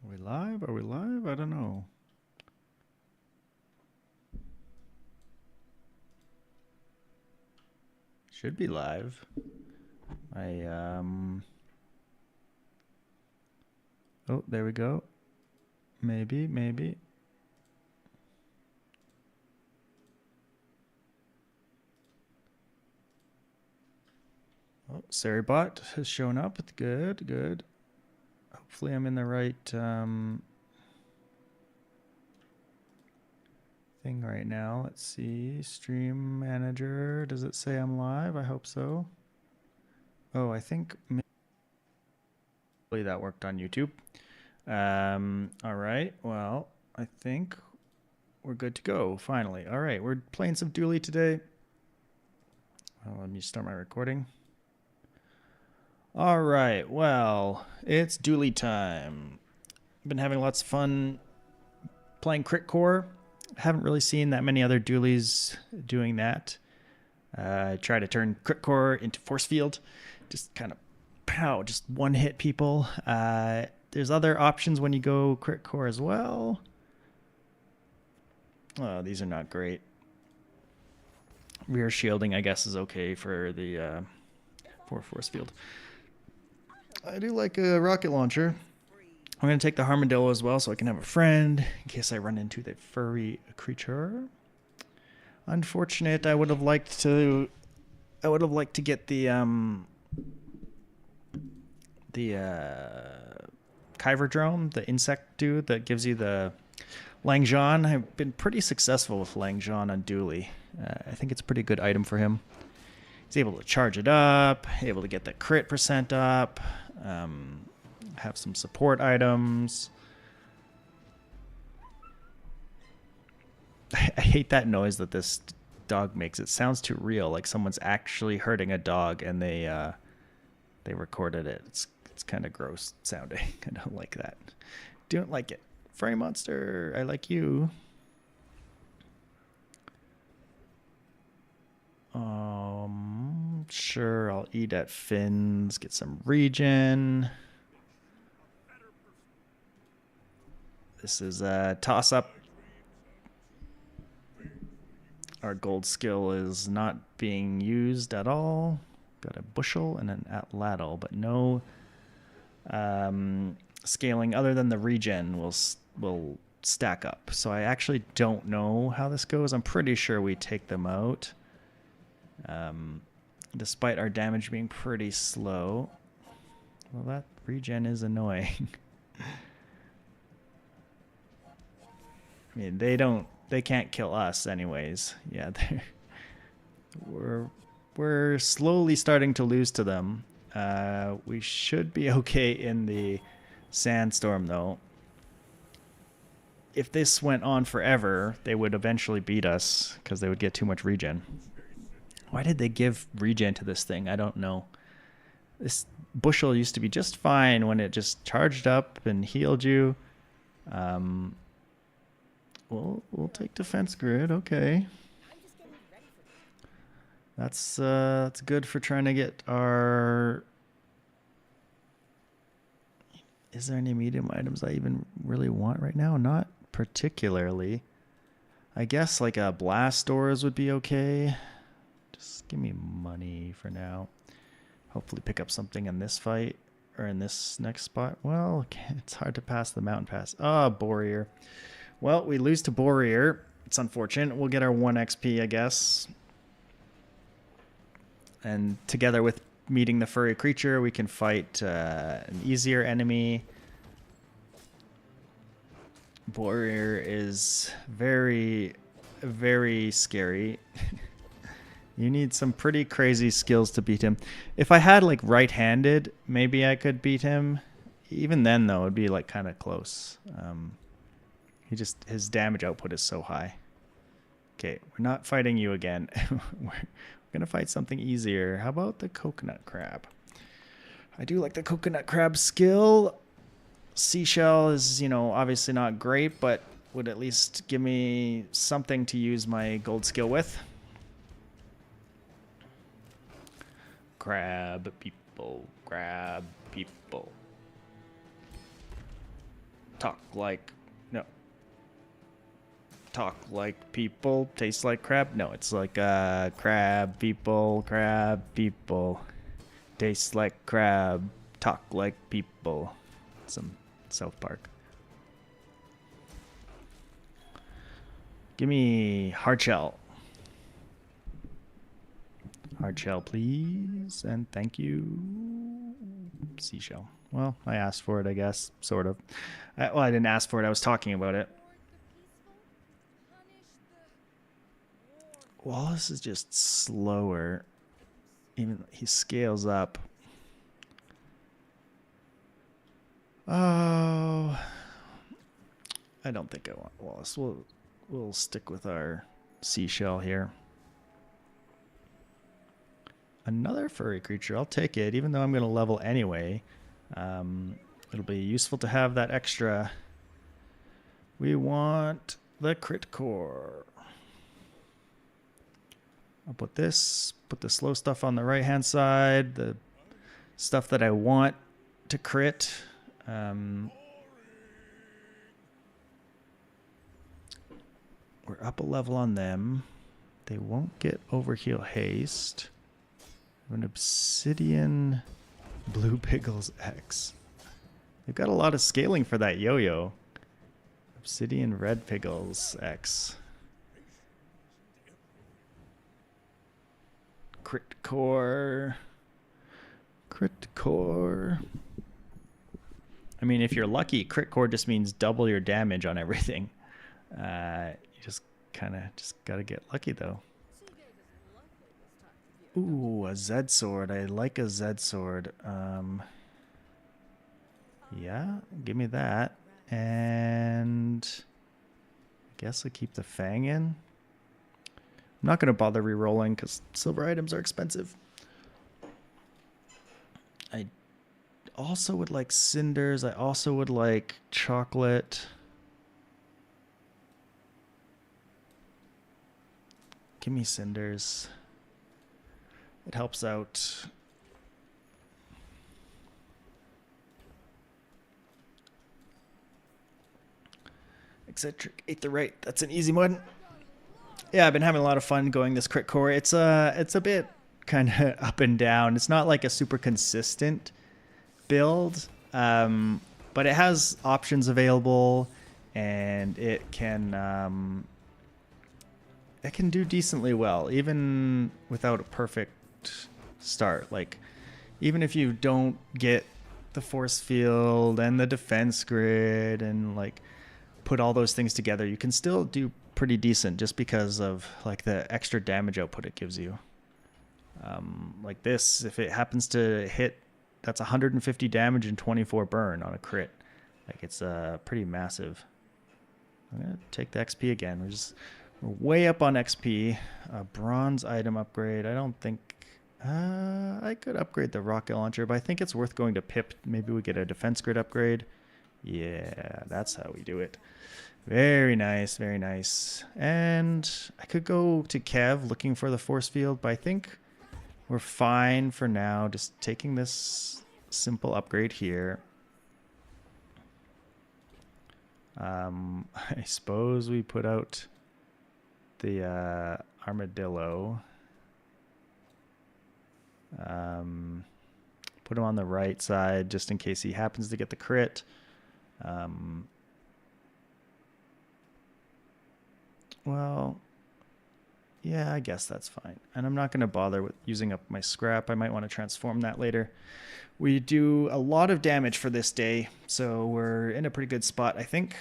Are we live? Are we live? I don't know. Should be live. Oh, there we go. Maybe. Oh, Saribot has shown up. Good. Hopefully I'm in the right thing right now. Let's see. Stream manager. Does it say I'm live? I hope so. Oh, I think maybe that worked on YouTube. All right. Well, I think we're good to go, finally. All right, we're playing some Dooley today. Well, let me start my recording. All right, well, it's Dooley time. I've been having lots of fun playing Crit Core. Haven't really seen that many other Dooleys doing that. I try to turn Crit Core into Force Field. Just kind of, pow, just one-hit people. There's other options when you go Crit Core as well. Oh, these are not great. Rear shielding, I guess, is okay for the for Force Field. I do like a rocket launcher. I'm going to take the Armadillo as well so I can have a friend in case I run into the furry creature. Unfortunate, I would have liked to get the Kyver drone, the insect dude that gives you the Langzhan. I've been pretty successful with Langzhan on Dooley. I think it's a pretty good item for him. He's able to charge it up, able to get the crit percent up, have some support items. I hate that noise that this dog makes. It sounds too real, like someone's actually hurting a dog and they recorded it. It's kind of gross sounding. I don't like that. Don't like it. Furry monster, I like you. Sure, I'll eat at Finn's, get some regen. This is a toss-up. Our gold skill is not being used at all. Got a bushel and an atlatl, but no scaling other than the regen will stack up. So I actually don't know how this goes. I'm pretty sure we take them out. Despite our damage being pretty slow. Well, that regen is annoying. I mean, they can't kill us anyways. Yeah, we're slowly starting to lose to them. We should be okay in the sandstorm though. If this went on forever, they would eventually beat us because they would get too much regen. Why did they give regen to this thing? I don't know. This bushel used to be just fine when it just charged up and healed you. We'll take defense grid. Okay. That's good for trying to get our... Is there any medium items I even really want right now? Not particularly. I guess like a blast doors would be okay. Just give me money for now. Hopefully pick up something in this fight or in this next spot. Well, it's hard to pass the mountain pass. Oh, Boreer. Well, we lose to Boreer. It's unfortunate. We'll get our 1 XP, I guess. And together with meeting the furry creature, we can fight an easier enemy. Boreer is very, very scary. You need some pretty crazy skills to beat him. If I had like right-handed, maybe I could beat him. Even then, though, it'd be like kind of close. His damage output is so high. Okay, we're not fighting you again. We're gonna fight something easier. How about the coconut crab? I do like the coconut crab skill. Seashell is, obviously not great, but would at least give me something to use my gold skill with. Grab people. Talk like... No. Talk like people, taste like crab? No, it's like crab people, taste like crab, talk like people. Some South Park. Give me hard shell. Hard shell, please, and thank you. Seashell. Well, I asked for it, I guess, sort of. Well, I didn't ask for it, I was talking about it. Wallace is just slower. Even he scales up. Oh, I don't think I want Wallace. We'll stick with our seashell here. Another furry creature. I'll take it, even though I'm going to level anyway. It'll be useful to have that extra. We want the crit core. I'll put the slow stuff on the right hand side, the stuff that I want to crit. We're up a level on them. They won't get overheal haste. An obsidian blue pickles X. They've got a lot of scaling for that yo-yo. Obsidian red pickles X. Crit core. Crit core. I mean, if you're lucky, crit core just means double your damage on everything. You just kind of gotta get lucky though. Ooh, a Zed sword. I like a Zed sword. Yeah, give me that. And I guess I keep the Fang in. I'm not going to bother re-rolling because silver items are expensive. I also would like cinders. I also would like chocolate. Give me cinders. It helps out. Eccentric, Aether Right. That's an easy one. Yeah, I've been having a lot of fun going this crit core. It's a bit kind of up and down. It's not like a super consistent build, but it has options available, and it can do decently well, even without a perfect start. Like, even if you don't get the force field and the defense grid and like put all those things together, you can still do pretty decent just because of like the extra damage output it gives you. Like this, if it happens to hit, that's 150 damage and 24 burn on a crit. Like, it's pretty massive. I'm gonna take the XP again. We're way up on XP. A bronze item upgrade. I don't think I could upgrade the rocket launcher, but I think it's worth going to Pip. Maybe we get a defense grid upgrade. Yeah, that's how we do it. Very nice, very nice. And I could go to Kev looking for the force field, but I think we're fine for now. Just taking this simple upgrade here. I suppose we put out the armadillo. Put him on the right side just in case he happens to get the crit. Well, yeah, I guess that's fine. And I'm not going to bother with using up my scrap. I might want to transform that later. We do a lot of damage for this day, so we're in a pretty good spot, I think.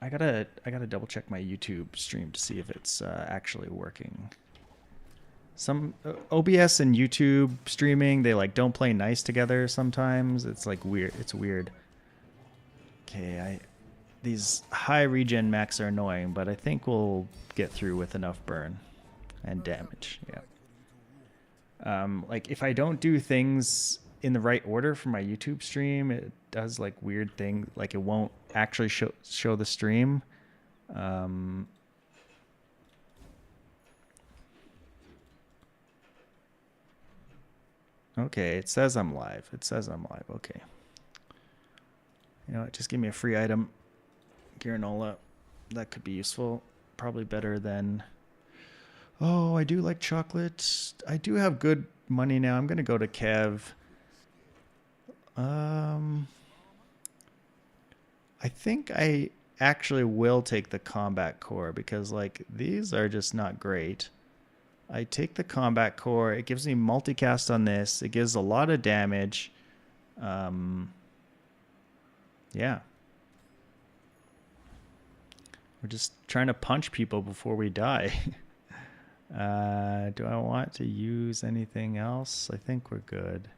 I gotta double check my YouTube stream to see if it's actually working. Some OBS and YouTube streaming, they like don't play nice together sometimes. It's like weird. It's weird. Okay, these high regen max are annoying, but I think we'll get through with enough burn and damage. Yeah. Like if I don't do things in the right order for my YouTube stream, it does like weird things. Like it won't actually show the stream. Okay, it says I'm live. Okay. You know what? Just give me a free item. Granola. That could be useful. Probably better than... Oh, I do like chocolate. I do have good money now. I'm going to go to Kev. I think I actually will take the combat core because like these are just not great. I take the combat core. It gives me multicast on this. It gives a lot of damage. Yeah. We're just trying to punch people before we die. Do I want to use anything else? I think we're good.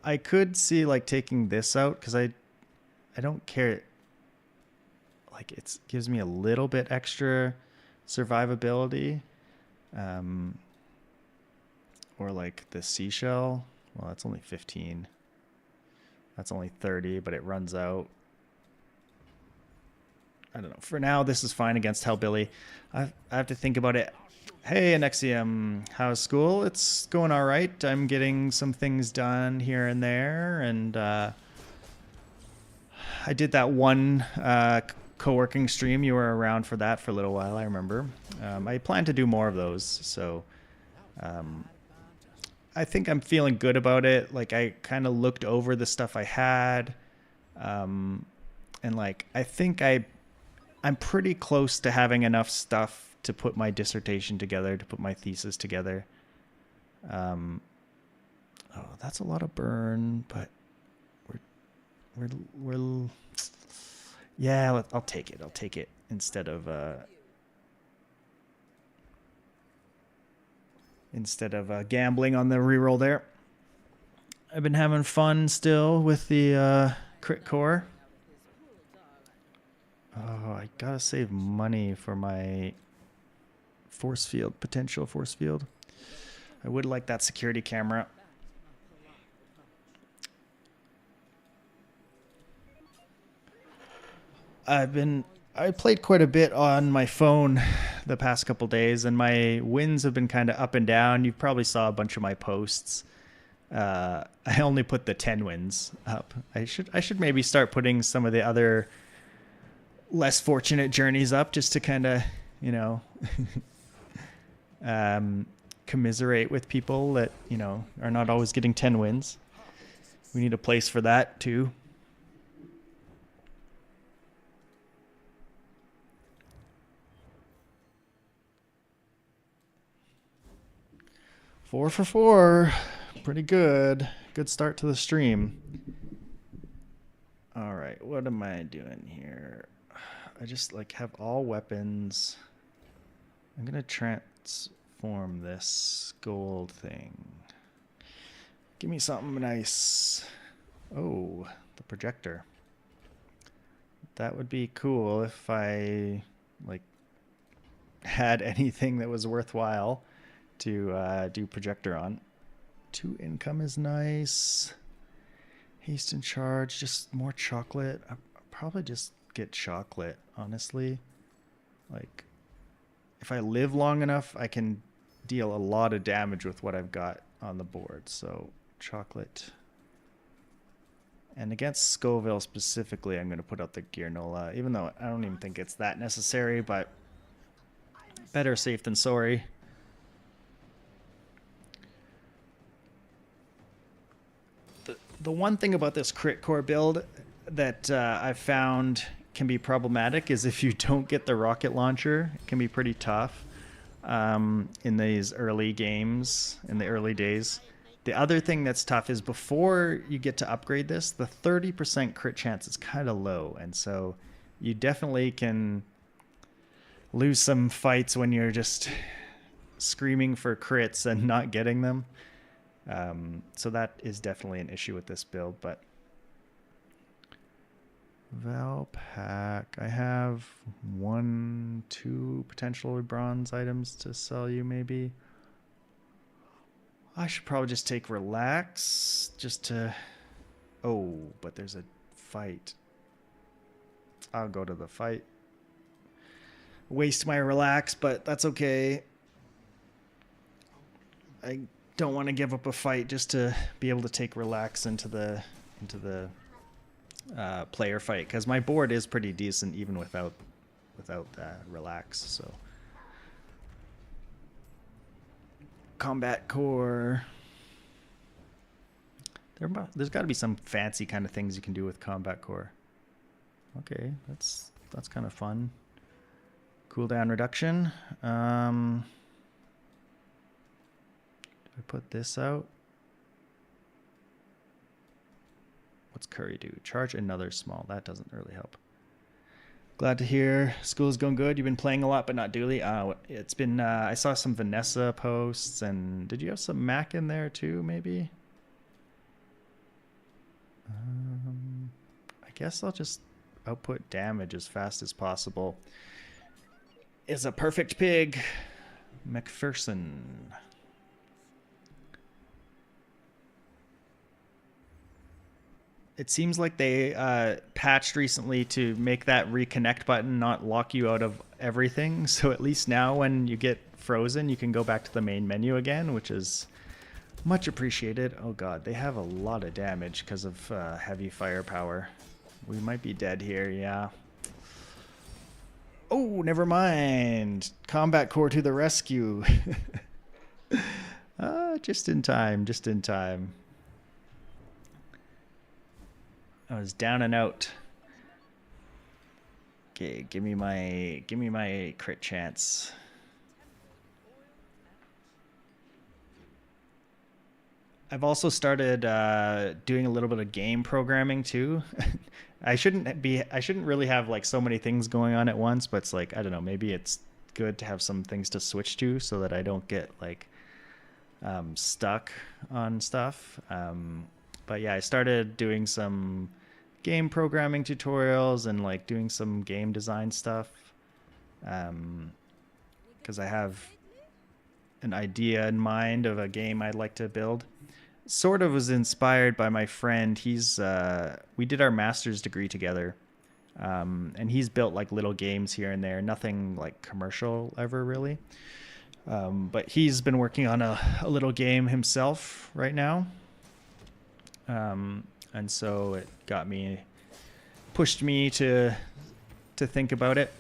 I could see like taking this out because I don't care. Like it gives me a little bit extra survivability. Or like the seashell. Well, that's only 15. That's only 30, but it runs out. I don't know. For now, this is fine against Hellbilly. I have to think about it. Hey, Anexium, how's school? It's going all right. I'm getting some things done here and there, and I did that one co-working stream. You were around for that for a little while, I remember. I plan to do more of those, so I think I'm feeling good about it. Like I kind of looked over the stuff I had, and like I think I'm pretty close to having enough stuff to put my dissertation together, to put my thesis together. Oh, that's a lot of burn, but we're yeah, I'll take it. I'll take it instead of gambling on the reroll there. I've been having fun still with the crit core. Oh, I gotta save money for my force field, potential force field. I would like that security camera. I played quite a bit on my phone the past couple days, and my wins have been kind of up and down. You probably saw a bunch of my posts. I only put the 10 wins up. I should maybe start putting some of the other less fortunate journeys up just to kind of, you know, commiserate with people that, you know, are not always getting 10 wins. We need a place for that too. Four for 4. Pretty good. Good start to the stream. All right, what am I doing here? I just like have all weapons. I'm gonna transform this gold thing. Give me something nice. Oh, the projector. That would be cool if I like had anything that was worthwhile to do projector on. 2 income is nice. Haste and charge, just more chocolate. I'll probably just get chocolate, honestly. Like, if I live long enough, I can deal a lot of damage with what I've got on the board. So, chocolate. And against Scoville specifically, I'm going to put out the Granola, even though I don't even think it's that necessary, but better safe than sorry. The one thing about this crit core build that I've found can be problematic is if you don't get the rocket launcher, it can be pretty tough in these early games, in the early days. The other thing that's tough is before you get to upgrade this, the 30% crit chance is kind of low. And so you definitely can lose some fights when you're just screaming for crits and not getting them. So that is definitely an issue with this build, but Val Pack, I have 1, 2 potential bronze items to sell you maybe. I should probably just take Relax just to, oh, but there's a fight. I'll go to the fight. Waste my Relax, but that's okay. I don't want to give up a fight just to be able to take Relax into the player fight, because my board is pretty decent even without relax. So combat core. There's got to be some fancy kind of things you can do with combat core. Okay, that's kind of fun. Cooldown reduction. Do I put this out? What's Curry do? Charge another small. That doesn't really help. Glad to hear school's going good. You've been playing a lot, but not Dooley. It's been. I saw some Vanessa posts, and did you have some Mac in there too? Maybe. I guess I'll just output damage as fast as possible. Is a perfect pig, McPherson. It seems like they patched recently to make that reconnect button not lock you out of everything. So at least now when you get frozen, you can go back to the main menu again, which is much appreciated. Oh god, they have a lot of damage because of heavy firepower. We might be dead here, yeah. Oh, never mind. Combat core to the rescue. Just in time, just in time. I was down and out. Okay, give me my crit chance. I've also started doing a little bit of game programming too. I shouldn't really have like so many things going on at once, but it's like, I don't know, maybe it's good to have some things to switch to so that I don't get like stuck on stuff. But yeah, I started doing some game programming tutorials and like doing some game design stuff. Because I have an idea in mind of a game I'd like to build. Sort of was inspired by my friend. We did our master's degree together. And he's built like little games here and there, nothing like commercial ever really. But he's been working on a little game himself right now. And so it pushed me to think about it.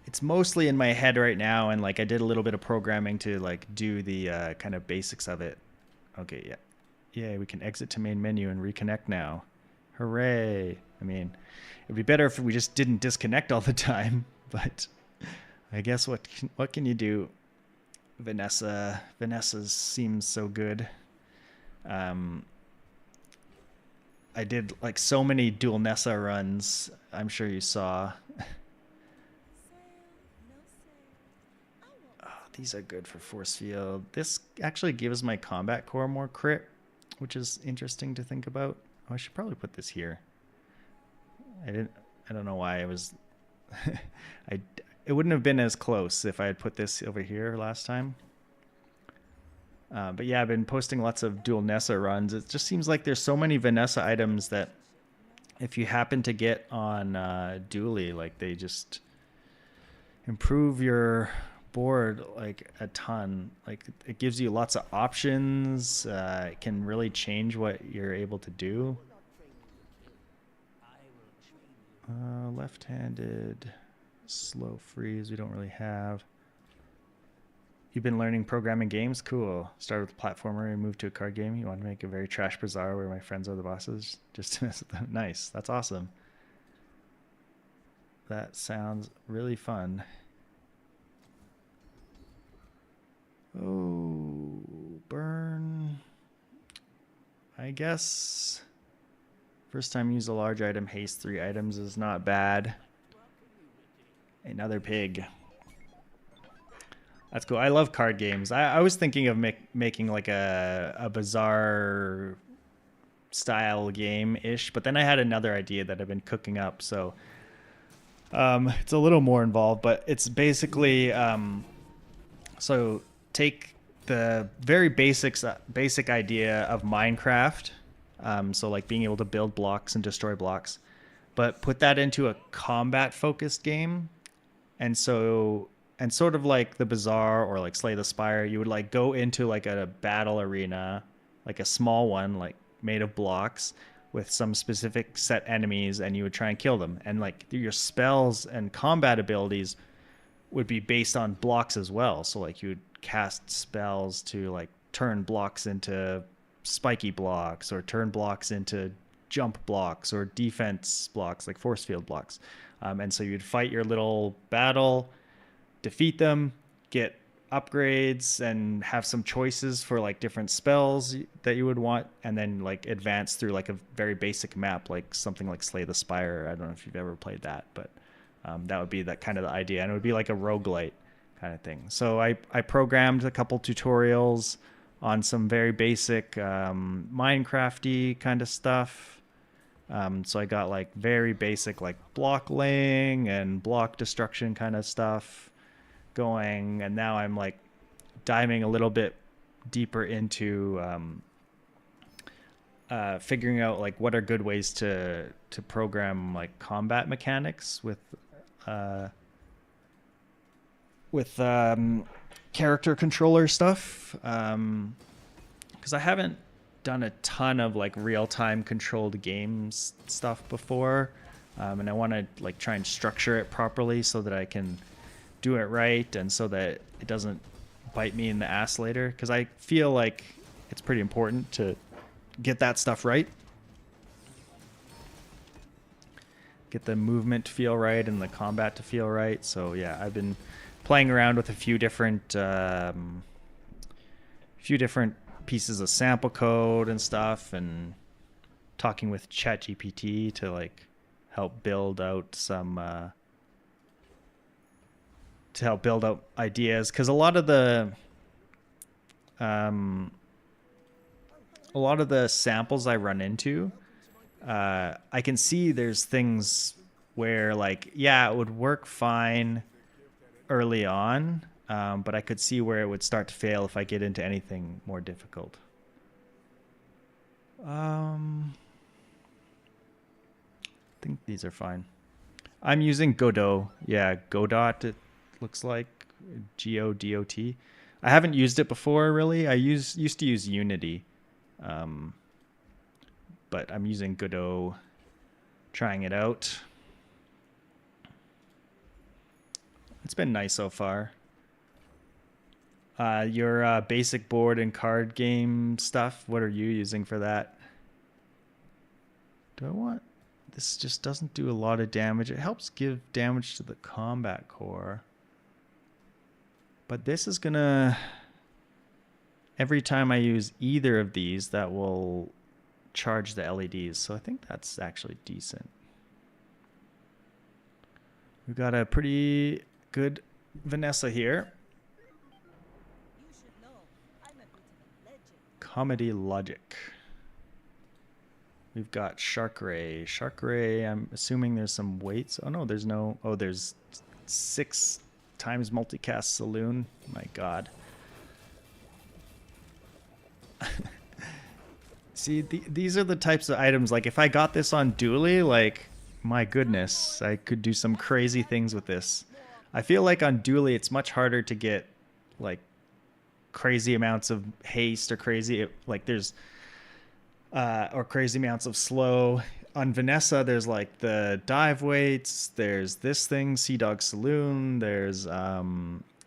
It's mostly in my head right now, and like I did a little bit of programming to like do the kind of basics of it. Okay, yeah, we can exit to main menu and reconnect now. Hooray! I mean, it'd be better if we just didn't disconnect all the time, but I guess what can you do? Vanessa seems so good. I did like so many dual Nessa runs. I'm sure you saw. Oh, these are good for force field. This actually gives my combat core more crit, which is interesting to think about. Oh, I should probably put this here. I don't know why I was. It wouldn't have been as close if I had put this over here last time. But yeah, I've been posting lots of dual Nessa runs. It just seems like there's so many Vanessa items that if you happen to get on Dooley, like they just improve your board like a ton. Like it gives you lots of options. It can really change what you're able to do. Left-handed slow freeze we don't really have. You've been learning programming games? Cool. Started with a platformer and moved to a card game. You want to make a very trash bazaar where my friends are the bosses just to mess with them. Nice. That's awesome. That sounds really fun. Oh, burn. I guess first time use a large item, haste 3 items is not bad. Another pig. That's cool. I love card games. I was thinking of making like a bazaar style game-ish, but then I had another idea that I've been cooking up, so it's a little more involved, but it's basically so take the very basic idea of Minecraft, so like being able to build blocks and destroy blocks, but put that into a combat focused game. And so and sort of like the Bazaar or like Slay the Spire, you would like go into like a battle arena, like a small one, like made of blocks with some specific set enemies, and you would try and kill them. And like your spells and combat abilities would be based on blocks as well. So like you would cast spells to like turn blocks into spiky blocks, or turn blocks into jump blocks, or defense blocks like force field blocks. And so you'd fight your little battle, defeat them, get upgrades, and have some choices for like different spells that you would want, and then like advance through like a very basic map, like something like Slay the Spire. I don't know if you've ever played that, but that would be that kind of the idea, and it would be like a roguelite kind of thing. So I programmed a couple tutorials on some very basic Minecrafty kind of stuff. So I got like very basic like block laying and block destruction kind of stuff going, and now I'm like diving a little bit deeper into figuring out like what are good ways to program like combat mechanics with character controller stuff, because I haven't done a ton of like real-time controlled games stuff before, and I want to like try and structure it properly so that I can do it right, and so that it doesn't bite me in the ass later, because I feel like it's pretty important to get that stuff right, get the movement to feel right and the combat to feel right. So yeah, I've been playing around with a few different pieces of sample code and stuff, and talking with ChatGPT to like help build out some ideas, because a lot of the samples I run into, I can see there's things where like, yeah, it would work fine early on, but I could see where it would start to fail if I get into anything more difficult. I think these are fine. I'm using Godot. Yeah, Godot, it looks like. Godot. I haven't used it before, really. I used to use Unity. But I'm using Godot, trying it out. It's been nice so far. Your basic board and card game stuff, what are you using for that? Do I want... This just doesn't do a lot of damage. It helps give damage to the combat core. But this is gonna... Every time I use either of these, that will charge the LEDs. So I think that's actually decent. We've got a pretty good Vanessa here. Comedy Logic. We've got Shark Ray. Shark Ray, I'm assuming there's some weights. Oh no, there's no... Oh, there's 6 times multicast saloon. My God. See, these are the types of items, like if I got this on Dooley, like, my goodness, I could do some crazy things with this. I feel like on Dooley, it's much harder to get, like, crazy amounts of haste, or crazy, like, there's, or crazy amounts of slow. On Vanessa, there's, like, the dive weights, there's this thing, Sea Dog Saloon, there's,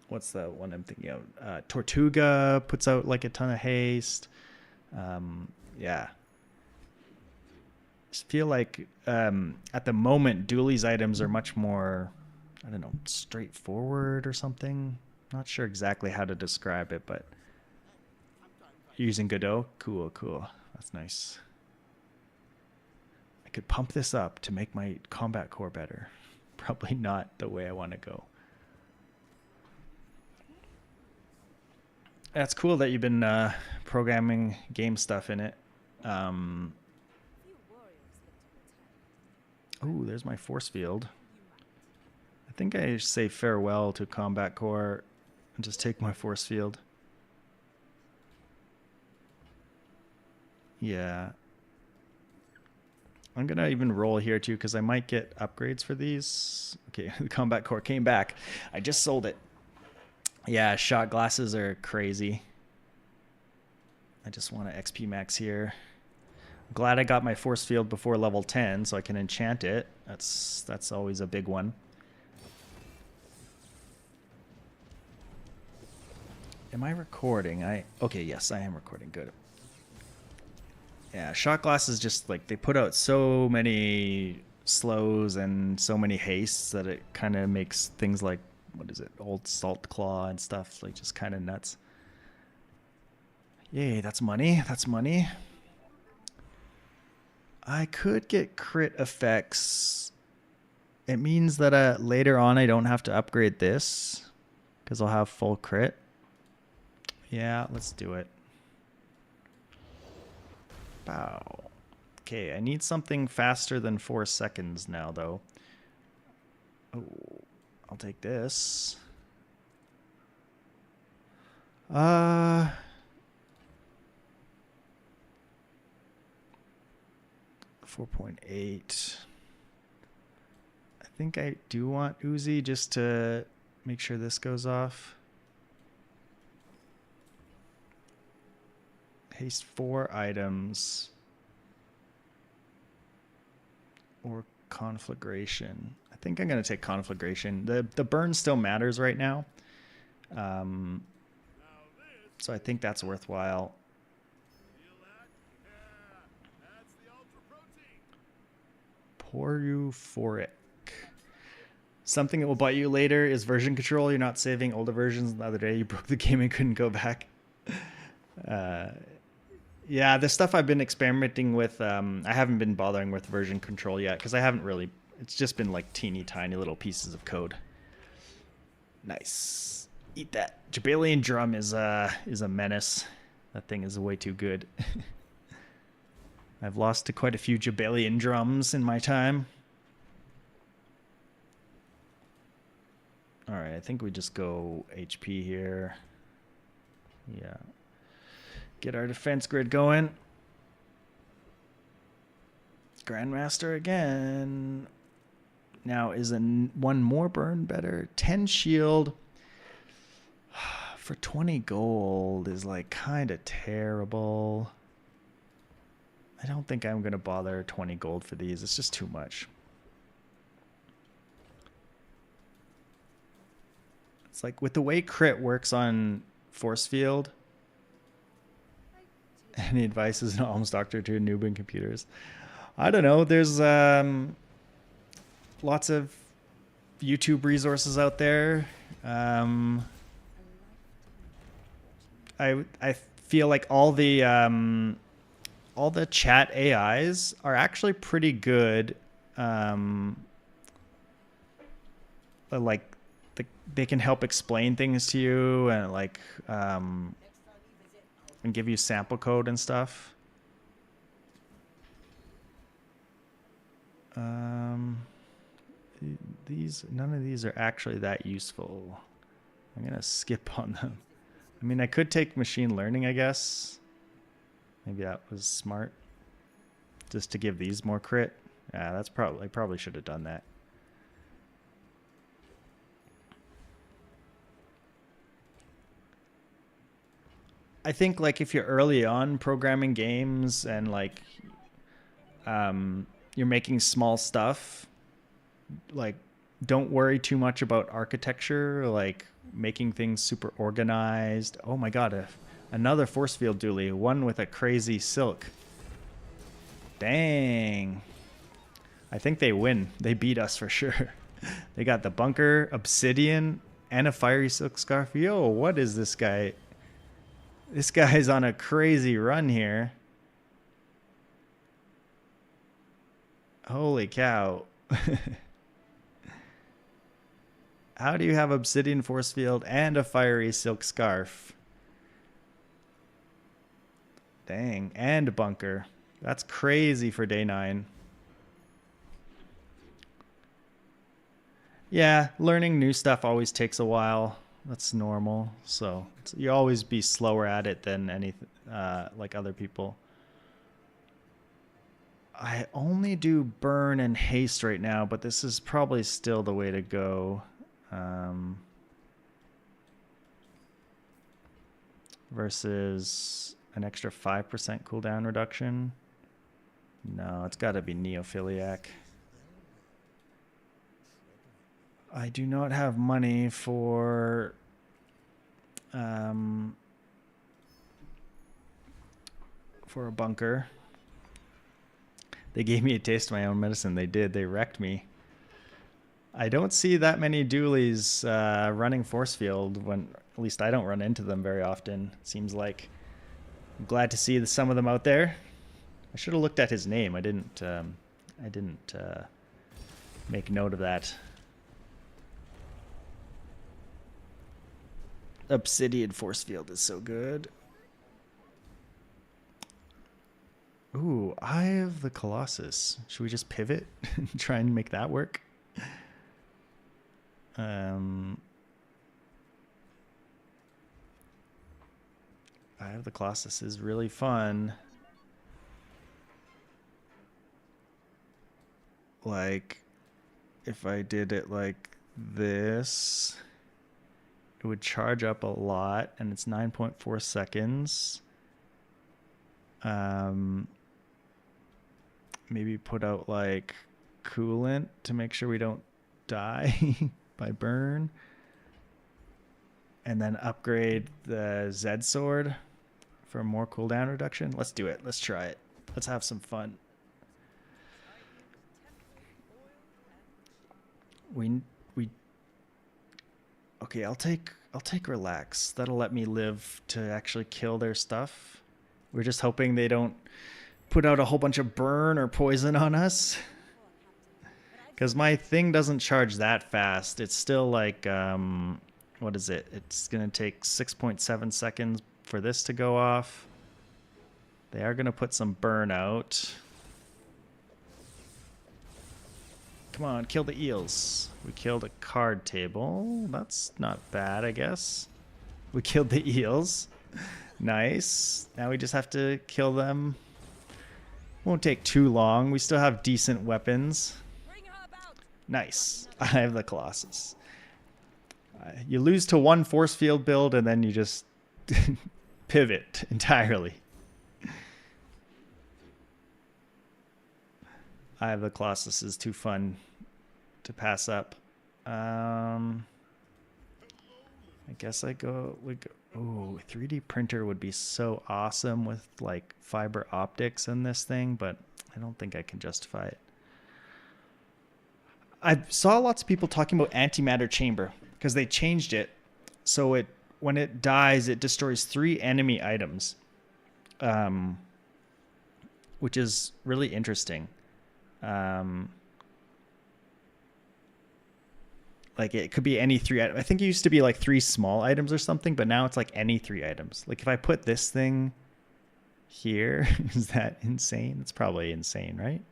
what's the one I'm thinking of? Tortuga puts out, like, a ton of haste. Yeah. I just feel like at the moment, Dooley's items are much more, I don't know, straightforward or something. Not sure exactly how to describe it, but using Godot, cool. That's nice. I could pump this up to make my combat core better. Probably not the way I want to go. That's cool that you've been programming game stuff in it. Oh, there's my force field. I think I say farewell to combat core and just take my force field. Yeah. I'm going to even roll here too, because I might get upgrades for these. Okay, the combat core came back. I just sold it. Yeah, shot glasses are crazy. I just want to XP max here. I'm glad I got my force field before level 10 so I can enchant it. That's always a big one. Am I recording? Okay, yes, I am recording. Good. Yeah, shot glasses just like they put out so many slows and so many hastes that it kind of makes things like what is it, old salt claw and stuff like just kind of nuts. Yay, that's money. That's money. I could get crit effects. It means that later on I don't have to upgrade this because I'll have full crit. Yeah, let's do it. Bow. Okay, I need something faster than 4 seconds now, though. Oh, I'll take this. 4.8. I think I do want Uzi just to make sure this goes off. Haste 4 items. Or conflagration. I think I'm going to take conflagration. The burn still matters right now. So I think that's worthwhile. Poreuphoric. Something that will bite you later is version control. You're not saving older versions. The other day you broke the game and couldn't go back. Yeah, the stuff I've been experimenting with, I haven't been bothering with version control yet because I haven't really. It's just been like teeny tiny little pieces of code. Nice. Eat that. Jabalian drum is a menace. That thing is way too good. I've lost to quite a few Jabalian drums in my time. All right, I think we just go HP here. Yeah. Get our defense grid going. Grandmaster again. Now, is one more burn better? 10 shield for 20 gold is like kind of terrible. I don't think I'm going to bother 20 gold for these. It's just too much. It's like with the way crit works on force field. Any advice as an alms doctor to newbie computers? I don't know. There's lots of YouTube resources out there. I feel like all the chat AIs are actually pretty good. Like they can help explain things to you and like and give you sample code and stuff. None of these are actually that useful. I'm gonna skip on them. I mean, I could take machine learning, I guess. Maybe that was smart. Just to give these more crit. Yeah, that's I probably should have done that. I think like if you're early on programming games and like you're making small stuff, like don't worry too much about architecture, like making things super organized. Oh my god, another force field Dooley, one with a crazy silk. Dang. I think they win. They beat us for sure. They got the bunker, obsidian, and a fiery silk scarf. Yo, what is this guy? This guy's on a crazy run here. Holy cow. How do you have obsidian force field and a fiery silk scarf? Dang, and bunker. That's crazy for day 9. Yeah, learning new stuff always takes a while. That's normal. So you always be slower at it than anything like other people. I only do burn and haste right now, but this is probably still the way to go. versus an extra 5% cooldown reduction. No, it's got to be Neophiliac. I do not have money for a bunker. They gave me a taste of my own medicine. They did. They wrecked me. I don't see that many Dooleys running force field when, at least I don't run into them very often. It seems like. I'm glad to see some of them out there. I should have looked at his name. I didn't make note of that. Obsidian force field is so good. Ooh, Eye of the Colossus. Should we just pivot and try and make that work? Eye of the Colossus is really fun. Like, if I did it like this, it would charge up a lot, and it's 9.4 seconds. Maybe put out like coolant to make sure we don't die by burn. And then upgrade the Z sword for more cooldown reduction. Let's do it. Let's try it. Let's have some fun. Okay, I'll take relax. That'll let me live to actually kill their stuff. We're just hoping they don't put out a whole bunch of burn or poison on us. Because my thing doesn't charge that fast. It's still like, what is it? It's going to take 6.7 seconds for this to go off. They are going to put some burn out. Come on, kill the eels. We killed a card table. That's not bad, I guess. We killed the eels. Nice. Now we just have to kill them. Won't take too long. We still have decent weapons. Nice. I have the Colossus. You lose to one force field build and then you just pivot entirely. I have the Colossus is too fun to pass up. I guess we go. Oh, 3D printer would be so awesome with like fiber optics in this thing, but I don't think I can justify it. I saw lots of people talking about antimatter chamber because they changed it so when it dies it destroys 3 enemy items, which is really interesting. Like it could be any 3 items. I think it used to be like 3 small items or something, but now it's like any 3 items. Like if I put this thing here, is that insane? It's probably insane, right?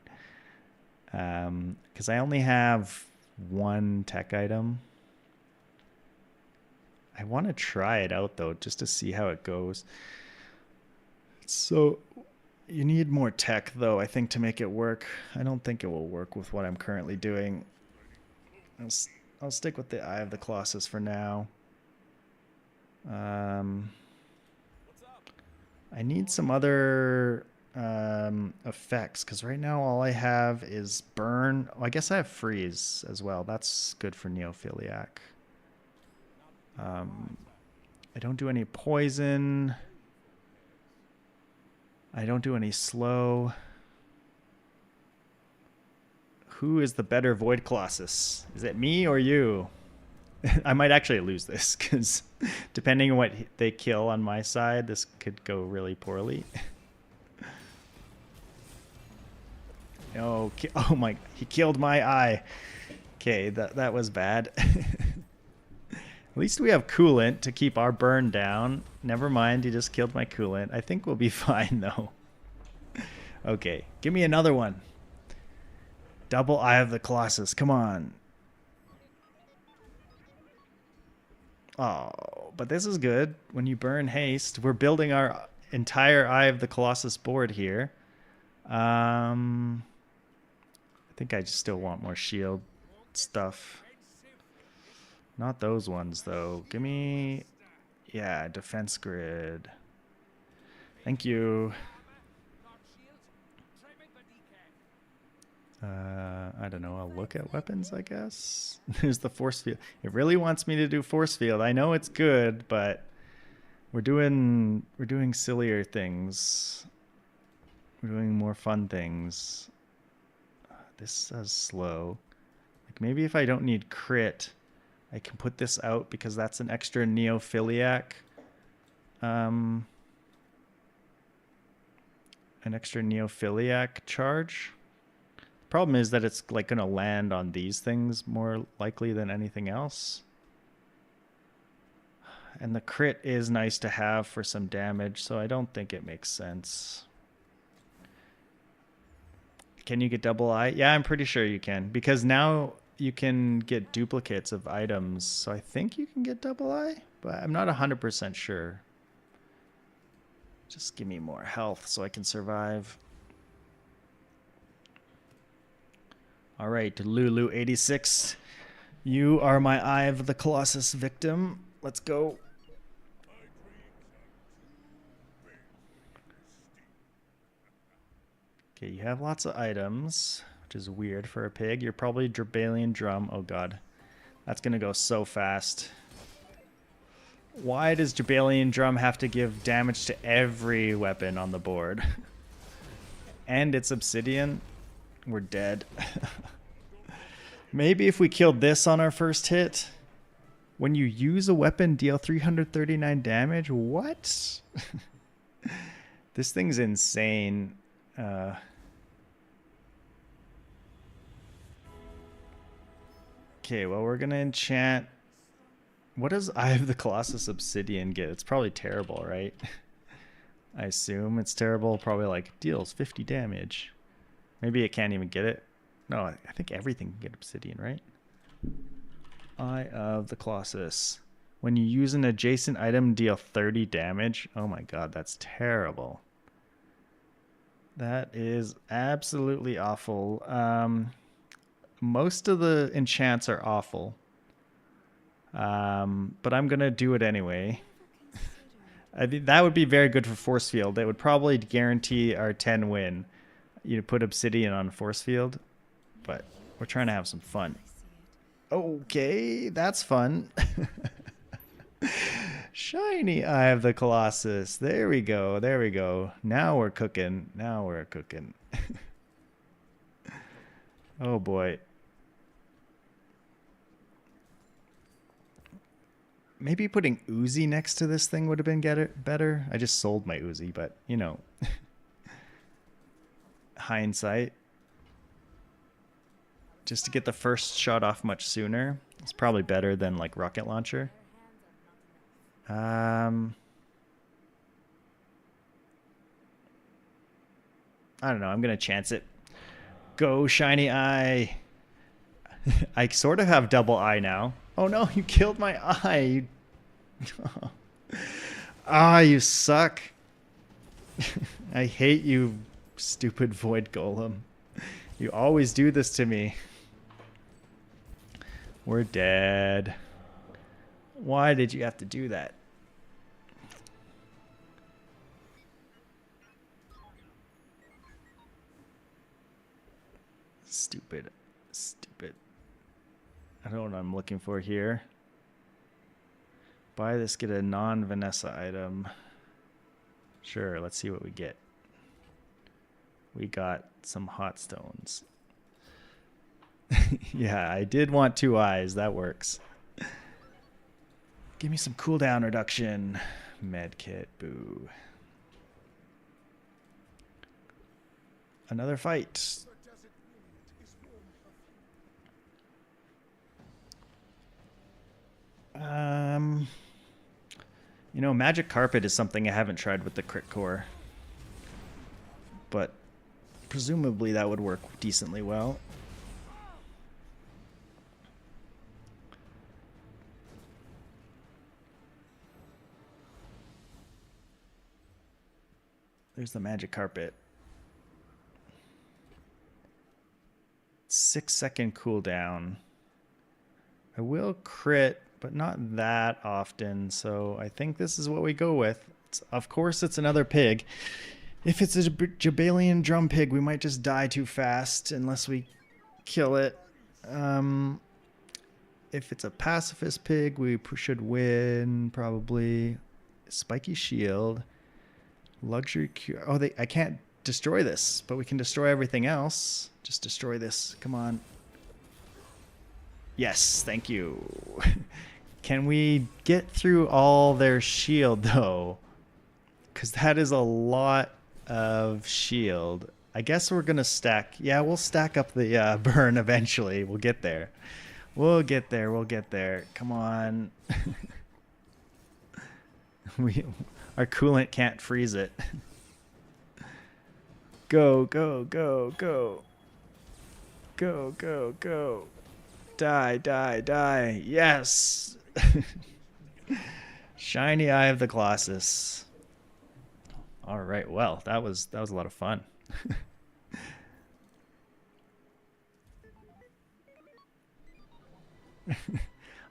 Because I only have 1 tech item. I want to try it out though, just to see how it goes. So you need more tech though, I think, to make it work. I don't think it will work with what I'm currently doing. I'll stick with the Eye of the Colossus for now. I need some other effects because right now all I have is burn. Well, I guess I have freeze as well. That's good for Neophiliac. I don't do any poison. I don't do any slow. Who is the better Void Colossus? Is it me or you? I might actually lose this because depending on what they kill on my side, this could go really poorly. Oh my, he killed my eye. Okay, that was bad. At least we have coolant to keep our burn down. Never mind, he just killed my coolant. I think we'll be fine though. Okay, give me another one. Double Eye of the Colossus, come on. Oh, but this is good. When you burn haste, we're building our entire Eye of the Colossus board here. I think I just still want more shield stuff. Not those ones though. Give me, Yeah, defense grid. Thank you. I don't know. I'll look at weapons, I guess. There's the force field. It really wants me to do force field. I know it's good, but we're doing sillier things. We're doing more fun things. This says slow. Like maybe if I don't need crit, I can put this out because that's an extra neophiliac. An extra neophiliac charge. Problem is that it's like going to land on these things more likely than anything else. And the crit is nice to have for some damage, so I don't think it makes sense. Can you get double eye? Yeah, I'm pretty sure you can, because now you can get duplicates of items, so I think you can get double eye, but I'm not 100% sure. Just give me more health so I can survive. All right, Lulu86. You are my Eye of the Colossus victim. Let's go. Okay, you have lots of items, which is weird for a pig. You're probably Drabalian Drum. Oh god. That's going to go so fast. Why does Drabalian Drum have to give damage to every weapon on the board? And it's obsidian. We're dead. Maybe if we killed this on our first hit. When you use a weapon, deal 339 damage? What? This thing's insane. Okay, well, we're going to enchant. What does Eye of the Colossus Obsidian get? It's probably terrible, right? I assume it's terrible. Probably like deals 50 damage. Maybe it can't even get it. No, I think everything can get obsidian, right? Eye of the Colossus. When you use an adjacent item, deal 30 damage. Oh my god, that's terrible. That is absolutely awful. Most of the enchants are awful. But I'm going to do it anyway. I think that would be very good for force field. That would probably guarantee our 10 win. You put obsidian on force field, but we're trying to have some fun. Okay, that's fun. Shiny Eye of the Colossus. There we go. There we go. Now we're cooking. Now we're cooking. Oh boy. Maybe putting Uzi next to this thing would have been better. I just sold my Uzi, but you know. Hindsight. Just to get the first shot off much sooner. It's probably better than like rocket launcher. I don't know. I'm going to chance it. Go, shiny eye. I sort of have double eye now. Oh no, you killed my eye. Ah, you suck. I hate you, stupid void golem. You always do this to me. We're dead. Why did you have to do that? Stupid. Stupid. I don't know what I'm looking for here. Buy this, get a non-Vanessa item. Sure, let's see what we get. We got some hot stones. Yeah, I did want 2 eyes. That works. Give me some cooldown reduction. Medkit, boo. Another fight. You know, Magic Carpet is something I haven't tried with the Crit Core. But presumably that would work decently well. There's the Magic Carpet. 6-second cooldown. I will crit but not that often. So I think this is what we go with. Of course, it's another pig. If it's a Jabalian drum pig, we might just die too fast unless we kill it. If it's a pacifist pig, we should win probably. Spiky shield, luxury cure. Oh, I can't destroy this, but we can destroy everything else. Just destroy this. Come on. Yes, thank you. Can we get through all their shield though? Because that is a lot of shield. I guess we're gonna stack. Yeah, we'll stack up the burn eventually. We'll get there. We'll get there. We'll get there. Come on. Our coolant can't freeze it. Go, go, go, go. Go, go, go. Die, die, die. Yes. Shiny Eye of the Colossus. All right. Well, that was a lot of fun.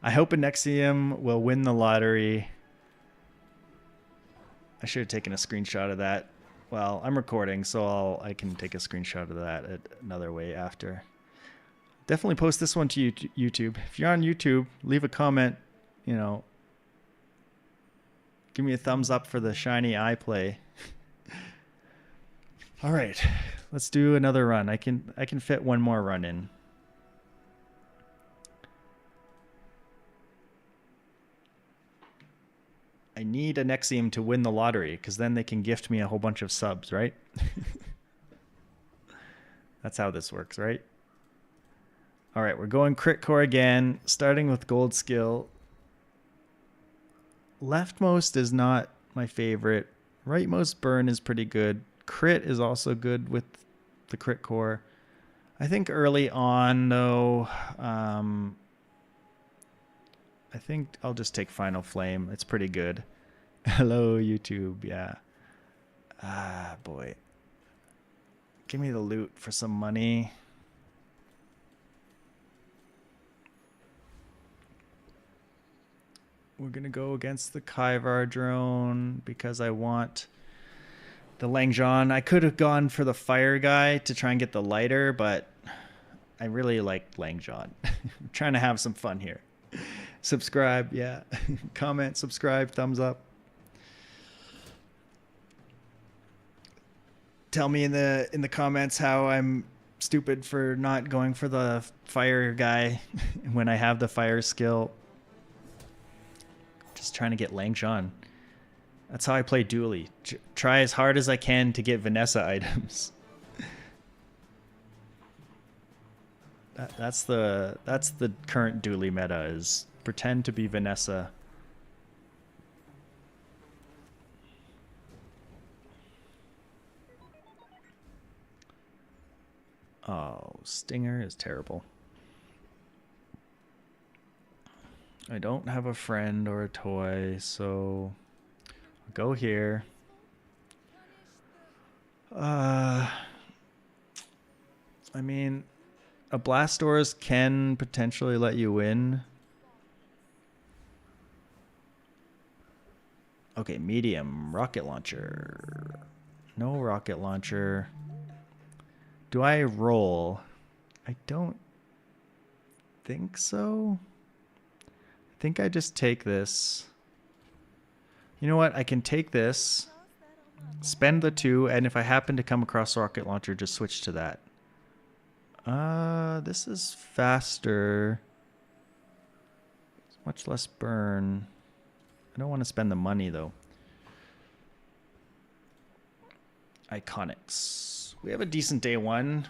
I hope Anexium will win the lottery. I should have taken a screenshot of that. Well, I'm recording, so I can take a screenshot of that another way after. Definitely post this one to YouTube. If you're on YouTube, leave a comment. You know, give me a thumbs up for the shiny eye play. All right, let's do another run. I can fit one more run in. I need Anexium to win the lottery because then they can gift me a whole bunch of subs, right? That's how this works, right? All right, we're going crit core again, starting with gold skill. Leftmost is not my favorite. Rightmost burn is pretty good. Crit is also good with the crit core. I think early on, though, I think I'll just take Final Flame. It's pretty good. Hello, YouTube. Yeah. Ah, boy. Give me the loot for some money. We're going to go against the Kaivar drone because I want the Langzhan. I could have gone for the fire guy to try and get the lighter, but I really like Langzhan. I'm trying to have some fun here. Subscribe, yeah. Comment, subscribe, thumbs up. Tell me in the comments how I'm stupid for not going for the fire guy when I have the fire skill. Just trying to get Langzhan. That's how I play Dooley. Try as hard as I can to get Vanessa items. That's the current Dooley meta, is pretend to be Vanessa. Oh, Stinger is terrible. I don't have a friend or a toy, so I'll go here. I mean, a Blastoise can potentially let you win. Okay, medium. Rocket launcher. No rocket launcher. Do I roll? I don't think so. I think I just take this. You know what? I can take this, spend the 2, and if I happen to come across rocket launcher, just switch to that. This is faster. It's much less burn. I don't want to spend the money, though. Iconics. We have a decent day 1.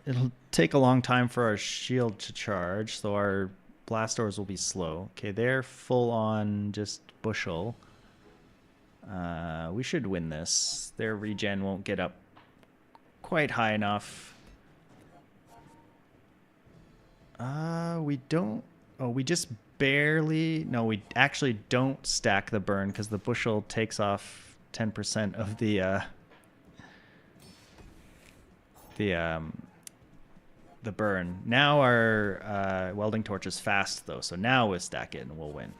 It'll take a long time for our shield to charge, so our Blastoise will be slow. Okay, they're full on just bushel. We should win this. Their regen won't get up quite high enough. We don't... Oh, we just barely... No, we actually don't stack the burn because the bushel takes off 10% of the the burn. Now our welding torch is fast though, so now we'll stack it and we'll win.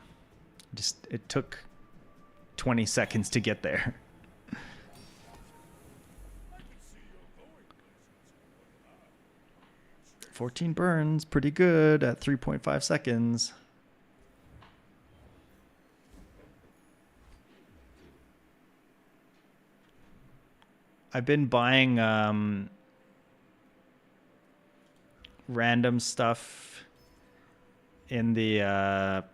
Just it took 20 seconds to get there. 14 burns, pretty good at 3.5 seconds. I've been buying random stuff in the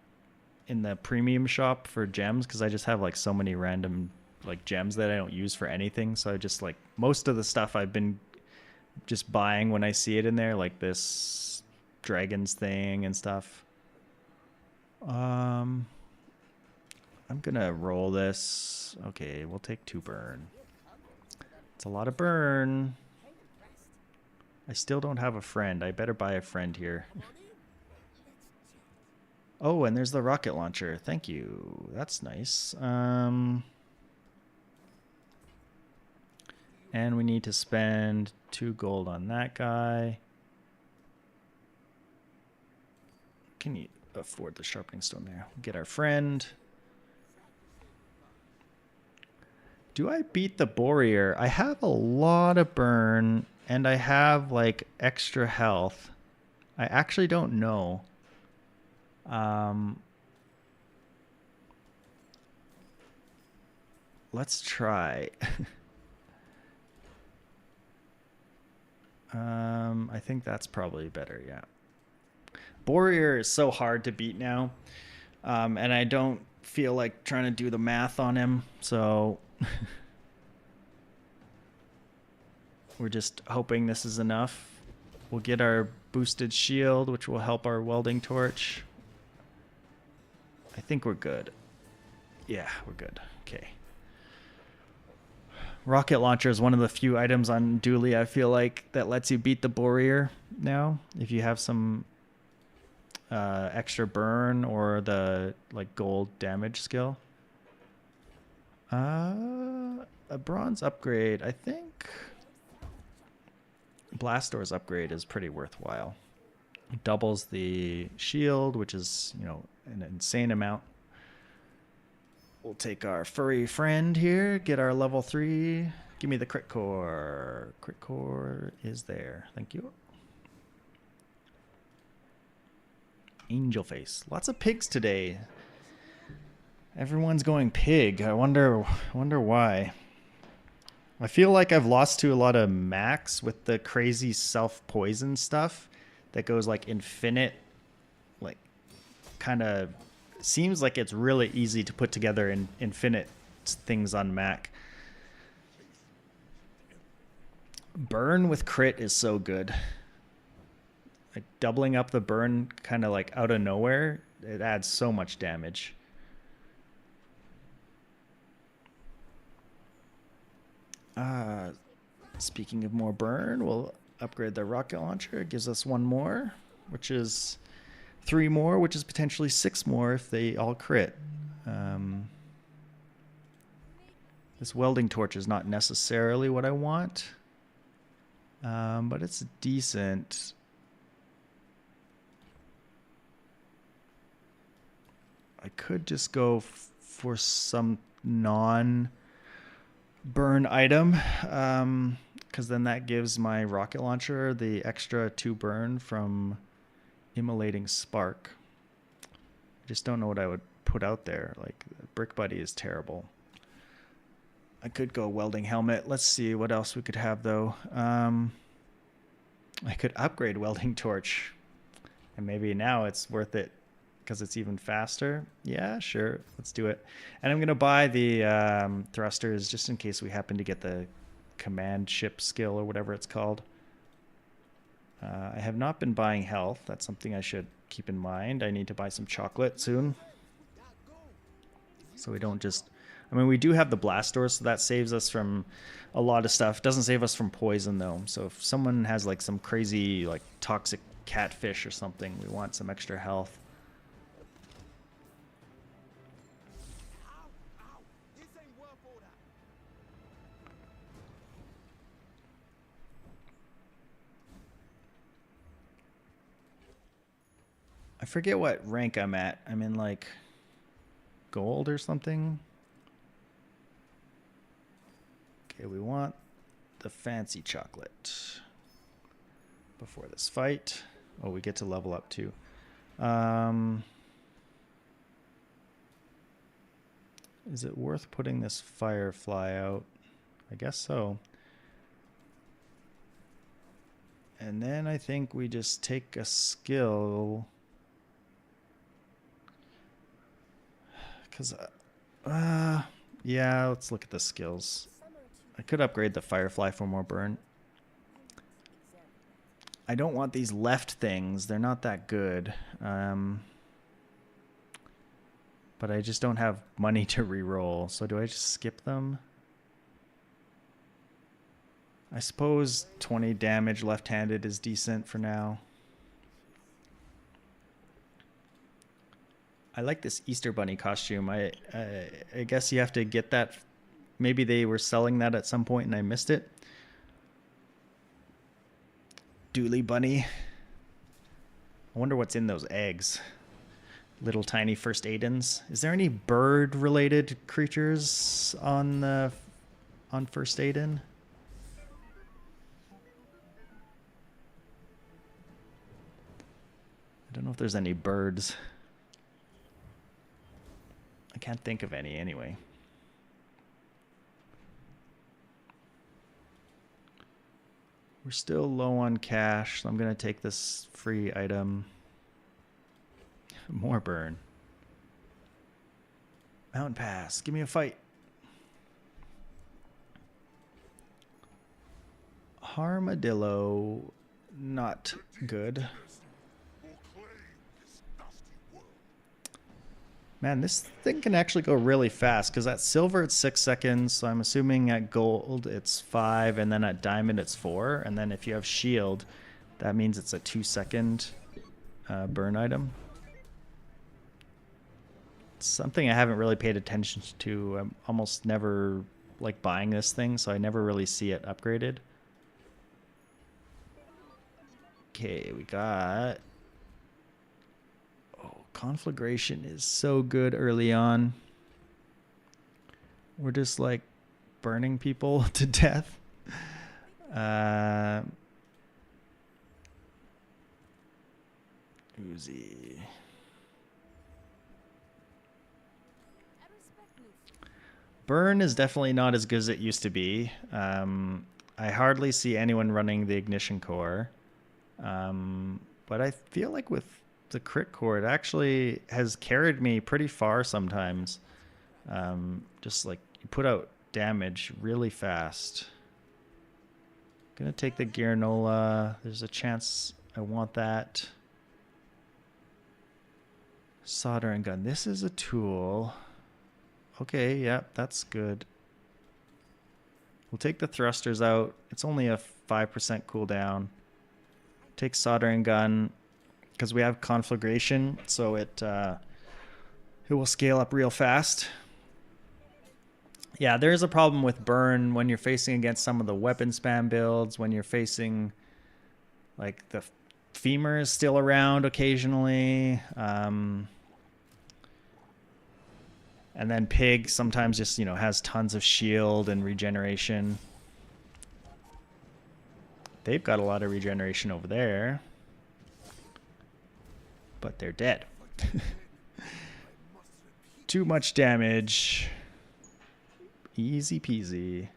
premium shop for gems because I just have like so many random like gems that I don't use for anything. So I just like most of the stuff I've been just buying when I see it in there, like this dragons thing and stuff. I'm gonna roll this. Okay, we'll take 2 burn. It's a lot of burn. I still don't have a friend. I better buy a friend here. Oh, and there's the rocket launcher. Thank you. That's nice. And we need to spend 2 gold on that guy. Can you afford the sharpening stone there? Get our friend. Do I beat the Boreer? I have a lot of burn and I have like extra health. I actually don't know. Let's try. I think that's probably better, yeah. Boreer is so hard to beat now. And I don't feel like trying to do the math on him, so we're just hoping this is enough. We'll get our boosted shield, which will help our welding torch. I think we're good. Yeah, we're good. Okay. Rocket launcher is one of the few items on Dooley I feel like that lets you beat the Boreer now. If you have some extra burn or the like gold damage skill. A bronze upgrade, I think. Blast Door's upgrade is pretty worthwhile. It doubles the shield, which is, you know, an insane amount. We'll take our furry friend here, get our level 3. Give me the crit core. Crit core is there. Thank you. Angel face. Lots of pigs today. Everyone's going pig. I wonder why. I feel like I've lost to a lot of max with the crazy self-poison stuff that goes like infinite, like kind of seems like it's really easy to put together in infinite things on Mac. Burn with crit is so good. Like doubling up the burn kind of like out of nowhere, it adds so much damage. Speaking of more burn, we'll upgrade the rocket launcher. It gives us 1 more, which is 3 more, which is potentially 6 more if they all crit. This welding torch is not necessarily what I want, but it's decent. I could just go for some non-burn item, because then that gives my rocket launcher the extra 2 burn from immolating spark. I just don't know what I would put out there. Like, Brick Buddy is terrible. I could go welding helmet. Let's see what else we could have though. I could upgrade welding torch, and maybe now it's worth it because it's even faster. Yeah, sure, let's do it. And I'm gonna buy the thrusters just in case we happen to get the command ship skill or whatever it's called. I have not been buying health. That's something I should keep in mind. I need to buy some chocolate soon, so we don't just, I mean, we do have the blast door, so that saves us from a lot of stuff. Doesn't save us from poison though. So if someone has like some crazy like toxic catfish or something, we want some extra health. I forget what rank I'm at. I'm in like gold or something. Okay, we want the fancy chocolate before this fight. Oh, we get to level up too. Is it worth putting this firefly out? I guess so. And then I think we just take a skill. Because, yeah, let's look at the skills. I could upgrade the firefly for more burn. I don't want these left things. They're not that good. But I just don't have money to reroll. So do I just skip them? I suppose 20 damage left-handed is decent for now. I like this Easter Bunny costume. I guess you have to get that. Maybe they were selling that at some point and I missed it. Dooley Bunny. I wonder what's in those eggs. Little tiny first aidens. Is there any bird-related creatures on first aiden? I don't know if there's any birds. I can't think of any anyway. We're still low on cash, so I'm going to take this free item. More burn. Mountain Pass. Give me a fight. Armadillo. Not good. Man, this thing can actually go really fast because at silver it's 6 seconds. So I'm assuming at gold it's 5, and then at diamond it's 4. And then if you have shield, that means it's a 2-second burn item. It's something I haven't really paid attention to. I'm almost never like buying this thing, so I never really see it upgraded. Okay, we got... Conflagration is so good early on. We're just like burning people to death. Uzi. Burn is definitely not as good as it used to be. I hardly see anyone running the ignition core. But I feel like with the crit core, it actually has carried me pretty far sometimes. Just like you put out damage really fast. Gonna take the Gearnola. There's a chance I want that. Soldering gun. This is a tool. Okay, yeah, that's good. We'll take the thrusters out. It's only a 5% cooldown. Take soldering gun because we have conflagration, so it will scale up real fast. Yeah, there is a problem with burn when you're facing against some of the weapon spam builds, when you're facing like the femur is still around occasionally. And then Pig sometimes just, has tons of shield and regeneration. They've got a lot of regeneration over there. But they're dead. Too much damage. Easy peasy.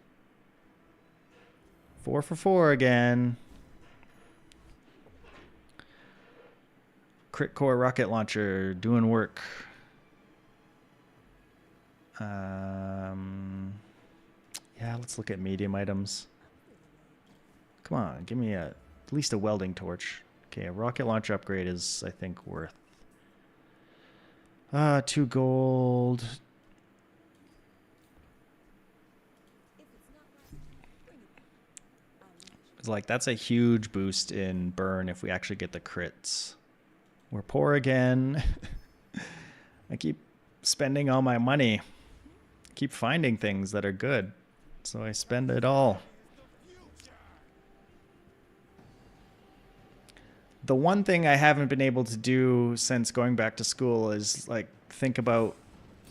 4 for 4 again. Crit core rocket launcher doing work. Yeah, let's look at medium items. Come on, give me at least a welding torch. Okay, a rocket launcher upgrade is, I think, worth 2 gold. It's like that's a huge boost in burn if we actually get the crits. We're poor again. I keep spending all my money. Keep finding things that are good, so I spend it all. The one thing I haven't been able to do since going back to school is like think about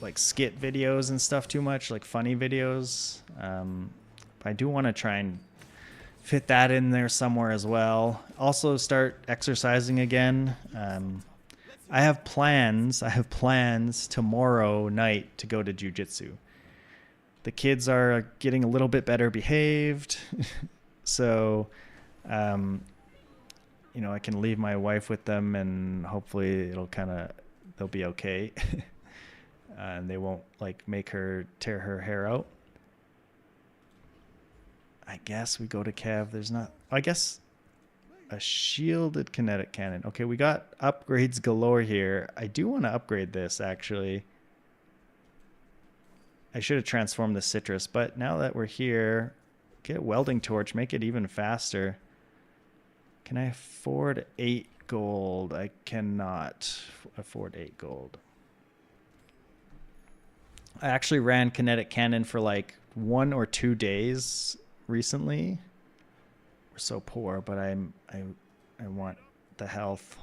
like skit videos and stuff too much, like funny videos. I do want to try and fit that in there somewhere as well. Also start exercising again. I have plans tomorrow night to go to jiu-jitsu. The kids are getting a little bit better behaved. So, I can leave my wife with them and hopefully they'll be okay. And they won't like make her tear her hair out. I guess we go to Cav. I guess a shielded kinetic cannon. Okay, we got upgrades galore here. I do want to upgrade this actually. I should have transformed the citrus, but now that we're here, get welding torch, make it even faster. Can I afford 8 gold? I cannot afford 8 gold. I actually ran kinetic cannon for like 1 or 2 days recently. We're so poor, but I want the health.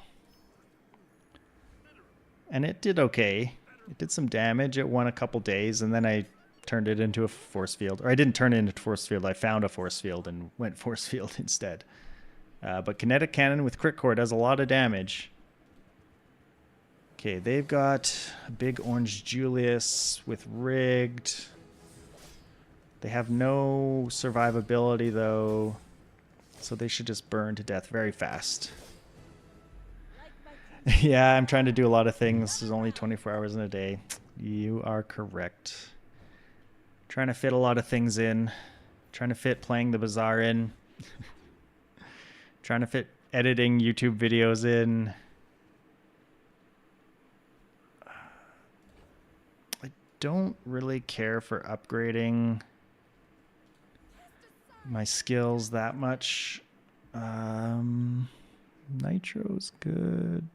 And it did okay. It did some damage. It won a couple days, and then I turned it into a force field. Or I didn't turn it into a force field. I found a force field and went force field instead. But kinetic cannon with crit core does a lot of damage. Okay, they've got a big orange Julius with rigged. They have no survivability though, so they should just burn to death very fast. Yeah, I'm trying to do a lot of things. There's only 24 hours in a day. You are correct. Trying to fit a lot of things in. Trying to fit playing the bazaar in. Trying to fit editing YouTube videos in. I don't really care for upgrading my skills that much. Nitro's good.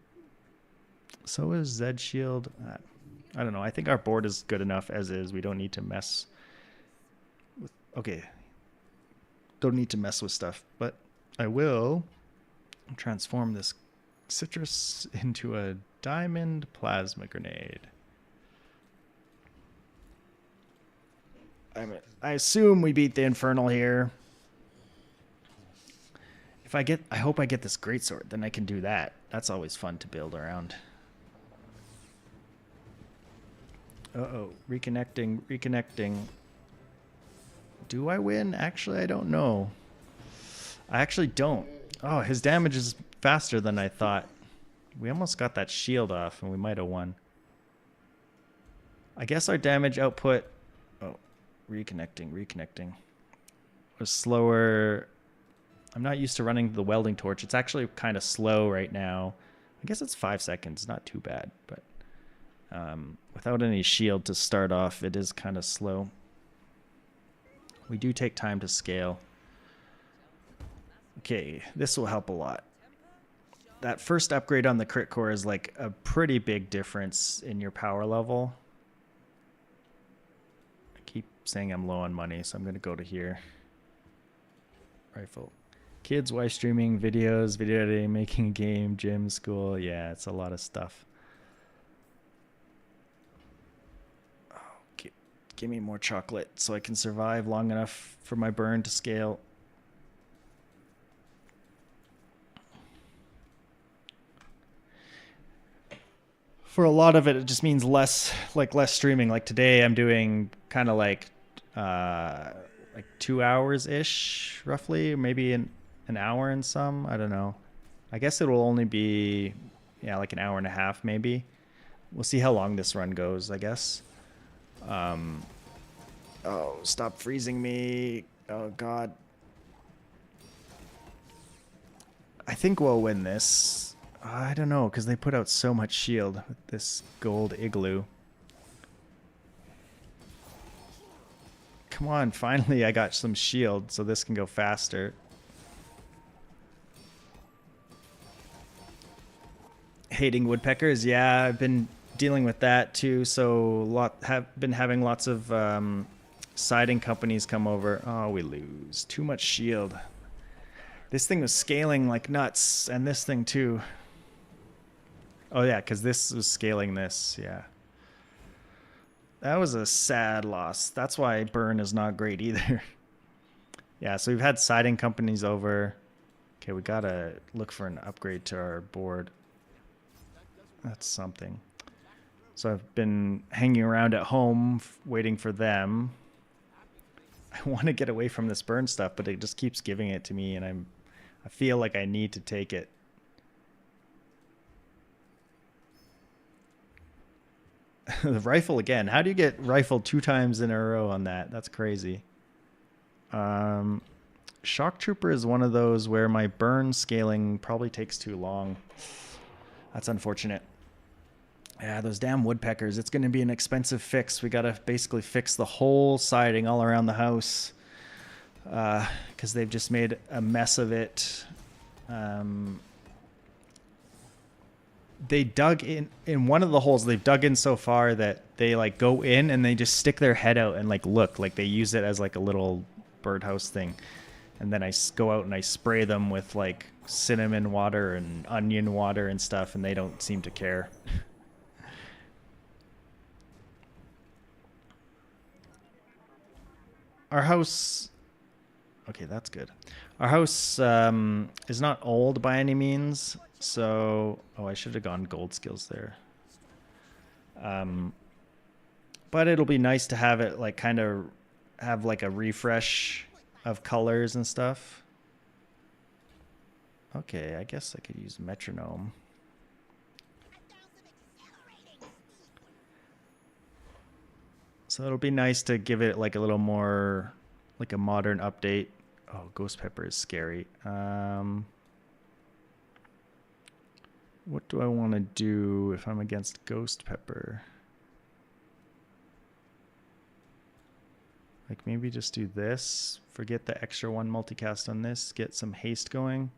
So is Zed Shield. I don't know. I think our board is good enough as is. We don't need to mess with... Okay. Don't need to mess with stuff. But I will transform this citrus into a diamond plasma grenade. I assume we beat the Infernal here. I hope I get this greatsword, then I can do that. That's always fun to build around. Uh-oh, reconnecting. Do I win? Actually, I don't know. I actually don't. Oh, his damage is faster than I thought. We almost got that shield off, and we might have won. I guess our damage output... Oh, reconnecting. Was slower... I'm not used to running the welding torch. It's actually kind of slow right now. I guess it's 5 seconds. Not too bad, but without any shield to start off, it is kind of slow. We do take time to scale. Okay, this will help a lot. That first upgrade on the crit core is like a pretty big difference in your power level. I keep saying I'm low on money, so I'm going to go to here. Rifle. Kids, wife streaming, videos, video editing, making a game, gym, school. Yeah, it's a lot of stuff. Oh, give me more chocolate so I can survive long enough for my burn to scale. For a lot of it, it just means less streaming. Like today, I'm doing kind of like 2 hours-ish, roughly, maybe an hour and some. I don't know. I guess it will only be, like an hour and a half, maybe. We'll see how long this run goes, I guess. Oh, stop freezing me. Oh, God. I think we'll win this. I don't know, because they put out so much shield with this gold igloo. Come on, finally I got some shield, so this can go faster. Hating woodpeckers, yeah, I've been dealing with that too. So have been having lots of siding companies come over. Oh, we lose. Too much shield. This thing was scaling like nuts, and this thing too. Oh yeah, because this was scaling this, yeah. That was a sad loss. That's why burn is not great either. Yeah, so we've had siding companies over. Okay, we gotta look for an upgrade to our board. That's something. So I've been hanging around at home waiting for them. I want to get away from this burn stuff, but it just keeps giving it to me, and I feel like I need to take it. The rifle again. How do you get rifled 2 times in a row on that? That's crazy. Shock Trooper is one of those where my burn scaling probably takes too long. That's unfortunate. Yeah, those damn woodpeckers. It's going to be an expensive fix. We got to basically fix the whole siding all around the house because they've just made a mess of it. They dug in one of the holes. They've dug in so far that they like go in and they just stick their head out and like look like they use it as like a little birdhouse thing. And then I go out and I spray them with like cinnamon water and onion water and stuff, and they don't seem to care. Our house, okay, that's good. Our house is not old by any means, so I should have gone gold skills there. But it'll be nice to have it like kind of have like a refresh of colors and stuff. Okay, I guess I could use metronome. So it'll be nice to give it like a little more like a modern update. Oh, Ghost Pepper is scary. What do I want to do if I'm against Ghost Pepper? Like maybe just do this. Forget the extra 1 multicast on this. Get some haste going.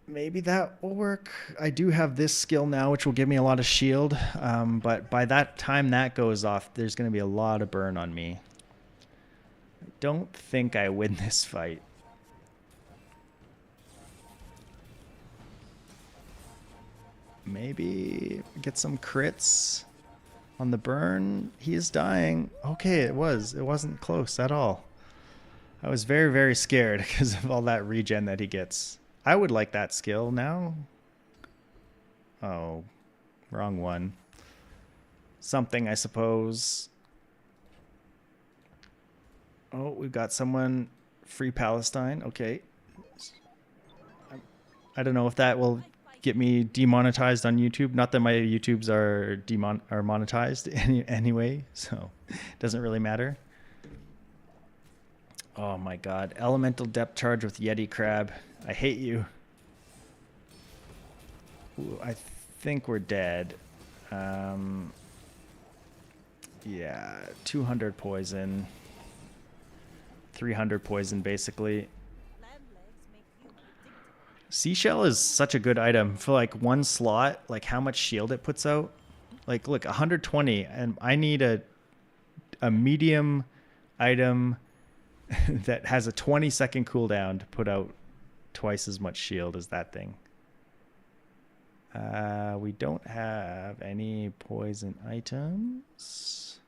Maybe that will work. I do have this skill now, which will give me a lot of shield. But by that time that goes off, there's going to be a lot of burn on me. I don't think I win this fight. Maybe get some crits on the burn. He is dying. Okay, it wasn't close at all. I was very, very scared because of all that regen that he gets. I would like that skill now. Oh, wrong one. Something, I suppose. Oh, we've got someone. Free Palestine. Okay. I don't know if that will get me demonetized on YouTube. Not that my YouTubes are monetized anyway, so it doesn't really matter. Oh my god. Elemental depth charge with Yeti Crab. I hate you. Ooh, I think we're dead. Yeah, 200 poison. 300 poison, basically. Seashell is such a good item. For like 1 slot, like how much shield it puts out. Like, look, 120, and I need a medium item that has a 20-second cooldown to put out twice as much shield as that thing. We don't have any poison items.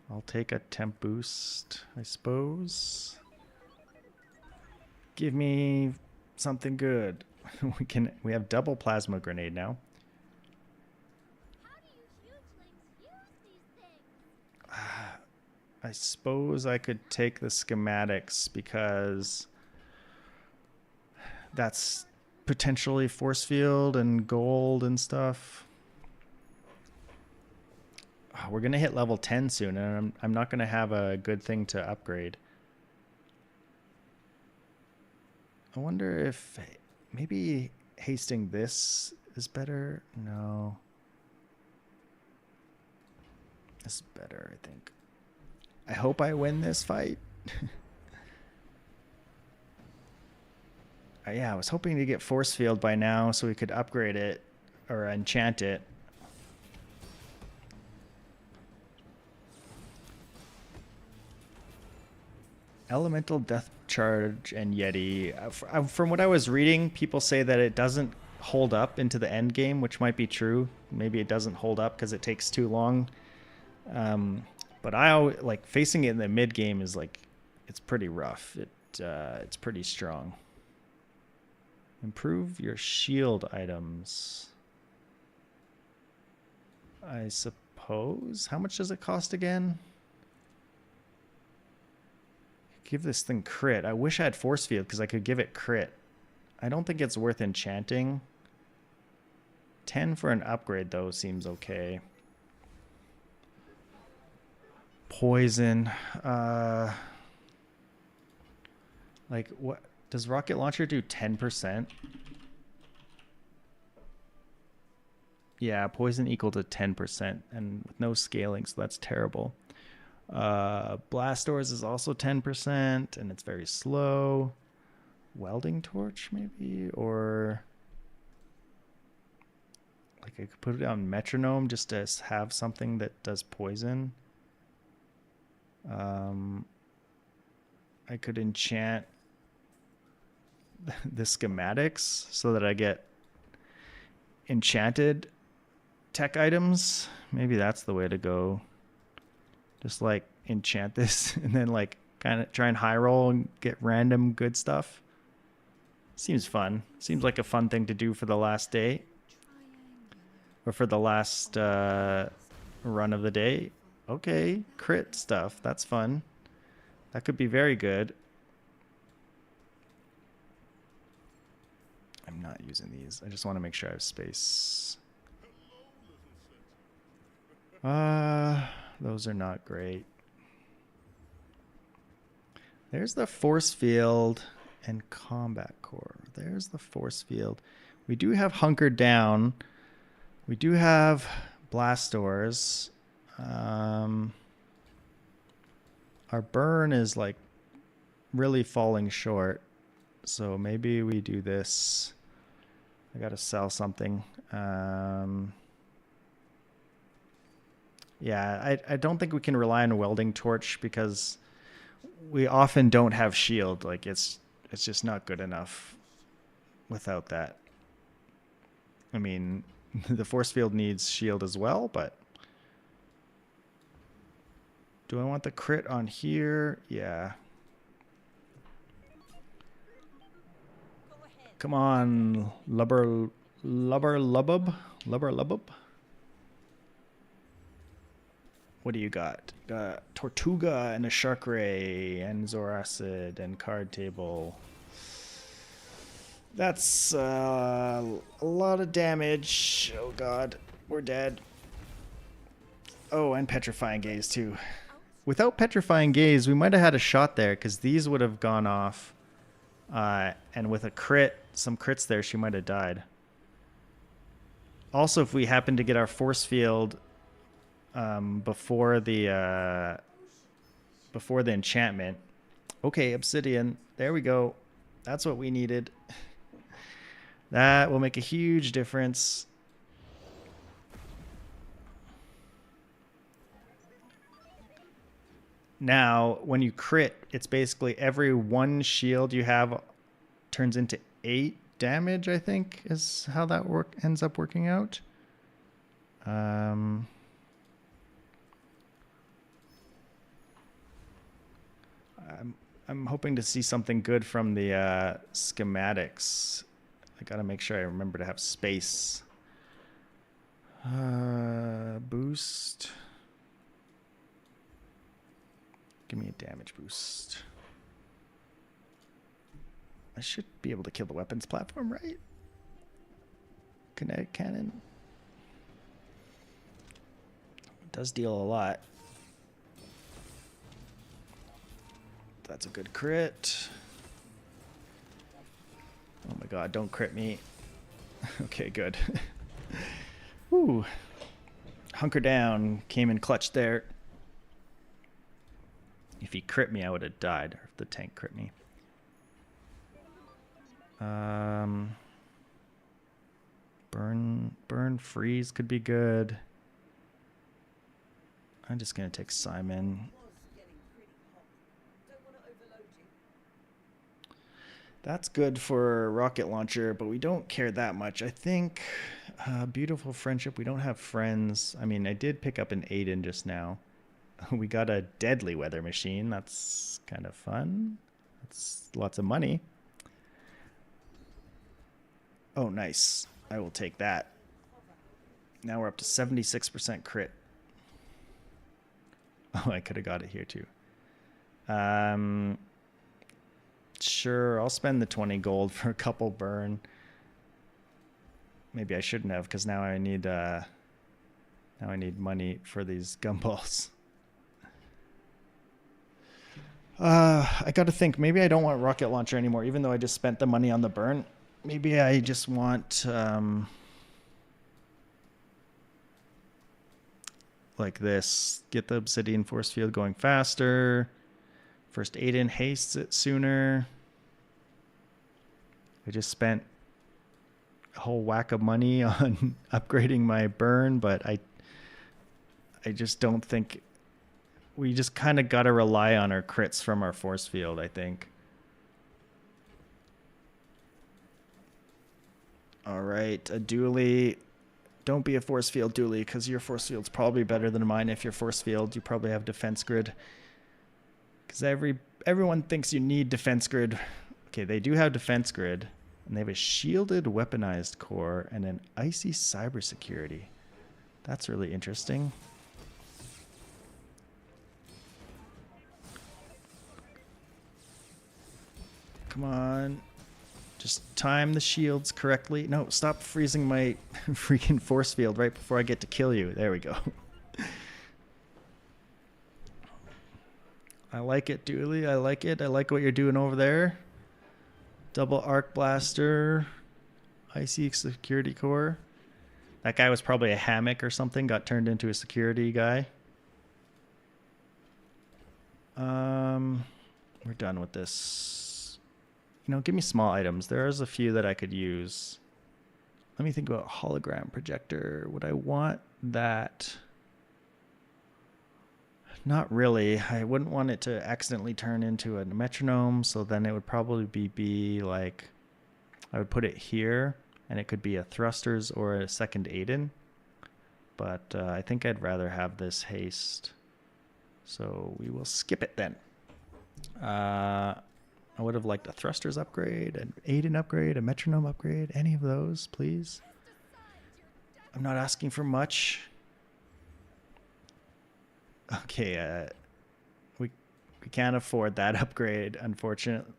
I'll take a temp boost, I suppose. Give me something good. We have double plasma grenade now. How do you hugelings use these things? I suppose I could take the schematics because that's potentially force field and gold and stuff. Oh, we're gonna hit level 10 soon, and I'm not gonna have a good thing to upgrade. I wonder if maybe hasting this is better. No, this is better, I think. I hope I win this fight. Yeah, I was hoping to get force field by now so we could upgrade it or enchant it. Elemental Death Charge and Yeti. From what I was reading, people say that it doesn't hold up into the end game, which might be true. Maybe it doesn't hold up because it takes too long. But I always, like facing it in the mid game is like it's pretty rough. It's pretty strong. Improve your shield items. I suppose. How much does it cost again? Give this thing crit. I wish I had force field because I could give it crit. I don't think it's worth enchanting. 10 for an upgrade though seems okay. Poison. Like what does rocket launcher do? 10%? Yeah, poison equal to 10% and with no scaling, so that's terrible. Blast doors is also 10% and it's very slow. Welding torch maybe, or like I could put it on metronome just to have something that does poison. I could enchant the schematics so that I get enchanted tech items. Maybe that's the way to go. Just like enchant this and then like kind of try and high roll and get random good stuff. Seems fun. Seems like a fun thing to do for the last day. Or for the last run of the day. Okay, crit stuff. That's fun. That could be very good. I'm not using these. I just want to make sure I have space. Those are not great. There's the force field and combat core. There's the force field. We do have hunkered down. We do have blast doors. Our burn is like really falling short. So maybe we do this. I gotta sell something. Yeah, I don't think we can rely on a welding torch because we often don't have shield. Like it's just not good enough without that. I mean, the force field needs shield as well, but do I want the crit on here? Yeah. Come on, lubber lubbub. What do you got? Got Tortuga and a Shark Ray and Zoracid and Card Table. That's a lot of damage. Oh god, we're dead. Oh, and Petrifying Gaze too. Without Petrifying Gaze, we might have had a shot there because these would have gone off. And with a crit, some crits there, she might have died. Also, if we happen to get our force field before the enchantment. Okay, obsidian. There we go. That's what we needed. That will make a huge difference. Now, when you crit, it's basically every one shield you have turns into 8 damage, I think, is how that ends up working out. I'm hoping to see something good from the schematics. I gotta make sure I remember to have space. Boost. Give me a damage boost. I should be able to kill the weapons platform, right? Kinetic cannon. It does deal a lot. That's a good crit. Oh my god, don't crit me. Okay, good. Woo. Hunker down. Came in clutch there. If he crit me, I would have died. Or if the tank crit me. Burn, freeze could be good. I'm just gonna take Simon. That's good for rocket launcher, but we don't care that much. I think beautiful friendship. We don't have friends. I mean, I did pick up an Aiden just now. We got a deadly weather machine. That's kind of fun. That's lots of money. Oh, nice. I will take that. Now we're up to 76% crit. Oh, I could have got it here too. Sure, I'll spend the 20 gold for a couple burn. Maybe I shouldn't have, because now I need money for these gumballs. I got to think. Maybe I don't want rocket launcher anymore, even though I just spent the money on the burn. Maybe I just want like this. Get the obsidian force field going faster. First Aiden hastes it sooner. I just spent a whole whack of money on upgrading my burn, but I just don't think we just kind of got to rely on our crits from our force field, I think. All right, a Dooley. Don't be a force field Dooley, because your force field's probably better than mine. If you're force field, you probably have defense grid. Because everyone thinks you need defense grid. Okay, they do have defense grid, and they have a shielded weaponized core and an icy cybersecurity. That's really interesting. Come on. Just time the shields correctly. No, stop freezing my freaking force field right before I get to kill you. There we go. I like it, Dooley. I like it. I like what you're doing over there. Double arc blaster. Icy security core. That guy was probably a hammock or something. Got turned into a security guy. We're done with this. You know, give me small items. There's a few that I could use. Let me think about hologram projector. Would I want that? Not really. I wouldn't want it to accidentally turn into a metronome, so then it would probably be like, I would put it here, and it could be a thrusters or a second Aiden. But I think I'd rather have this haste. So we will skip it then. I would have liked a thrusters upgrade, an Aiden upgrade, a metronome upgrade, any of those, please. I'm not asking for much. Okay, we can't afford that upgrade, unfortunately.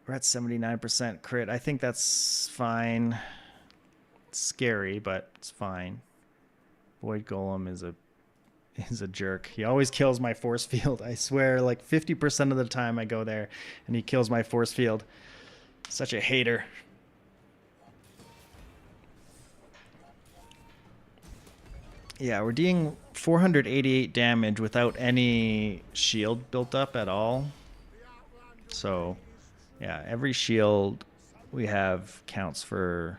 We're at 79% crit. I think that's fine. It's scary, but it's fine. Void Golem is a jerk. He always kills my force field. I swear, like 50% of the time I go there and he kills my force field. Such a hater. Yeah, we're dealing 488 damage without any shield built up at all. So, yeah, every shield we have counts for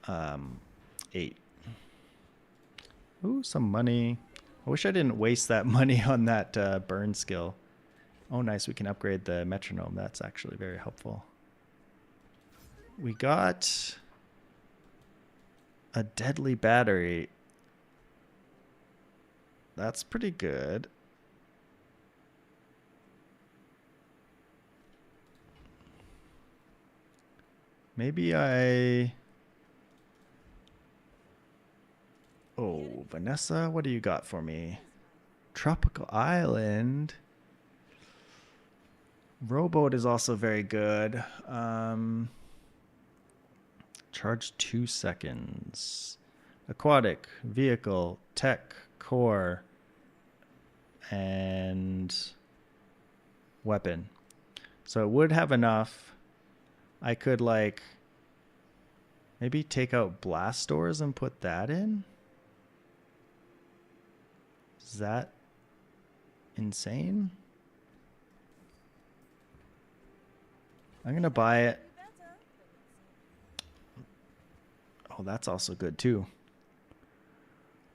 8. Ooh, some money. I wish I didn't waste that money on that burn skill. Oh, nice. We can upgrade the metronome. That's actually very helpful. We got a deadly battery. That's pretty good. Maybe Oh, Vanessa, what do you got for me? Tropical Island. Rowboat is also very good. Charge 2 seconds. Aquatic, vehicle, tech, core, and weapon. So it would have enough. I could like maybe take out blast doors and put that in. Is that insane? I'm going to buy it. Oh, that's also good too.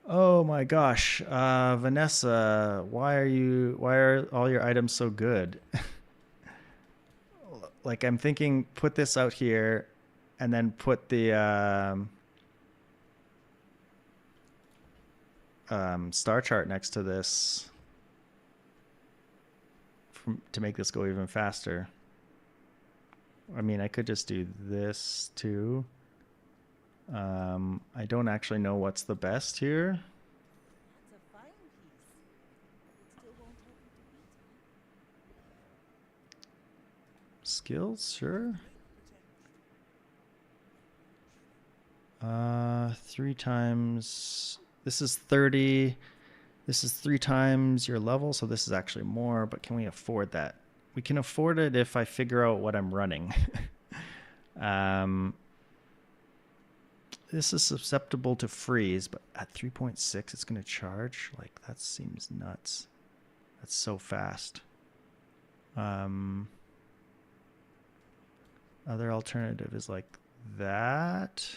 Oh my gosh. Vanessa, why are all your items so good? Like I'm thinking put this out here and then put the star chart next to this to make this go even faster. I mean, I could just do this too. I don't actually know what's the best here. That's a fine piece. It still won't help you to beat Skills, sure. 3 times. This is 30. This is 3 times your level, so this is actually more, but can we afford that? We can afford it if I figure out what I'm running. This is susceptible to freeze, but at 3.6 it's going to charge. Like, that seems nuts. That's so fast. Other alternative is like that.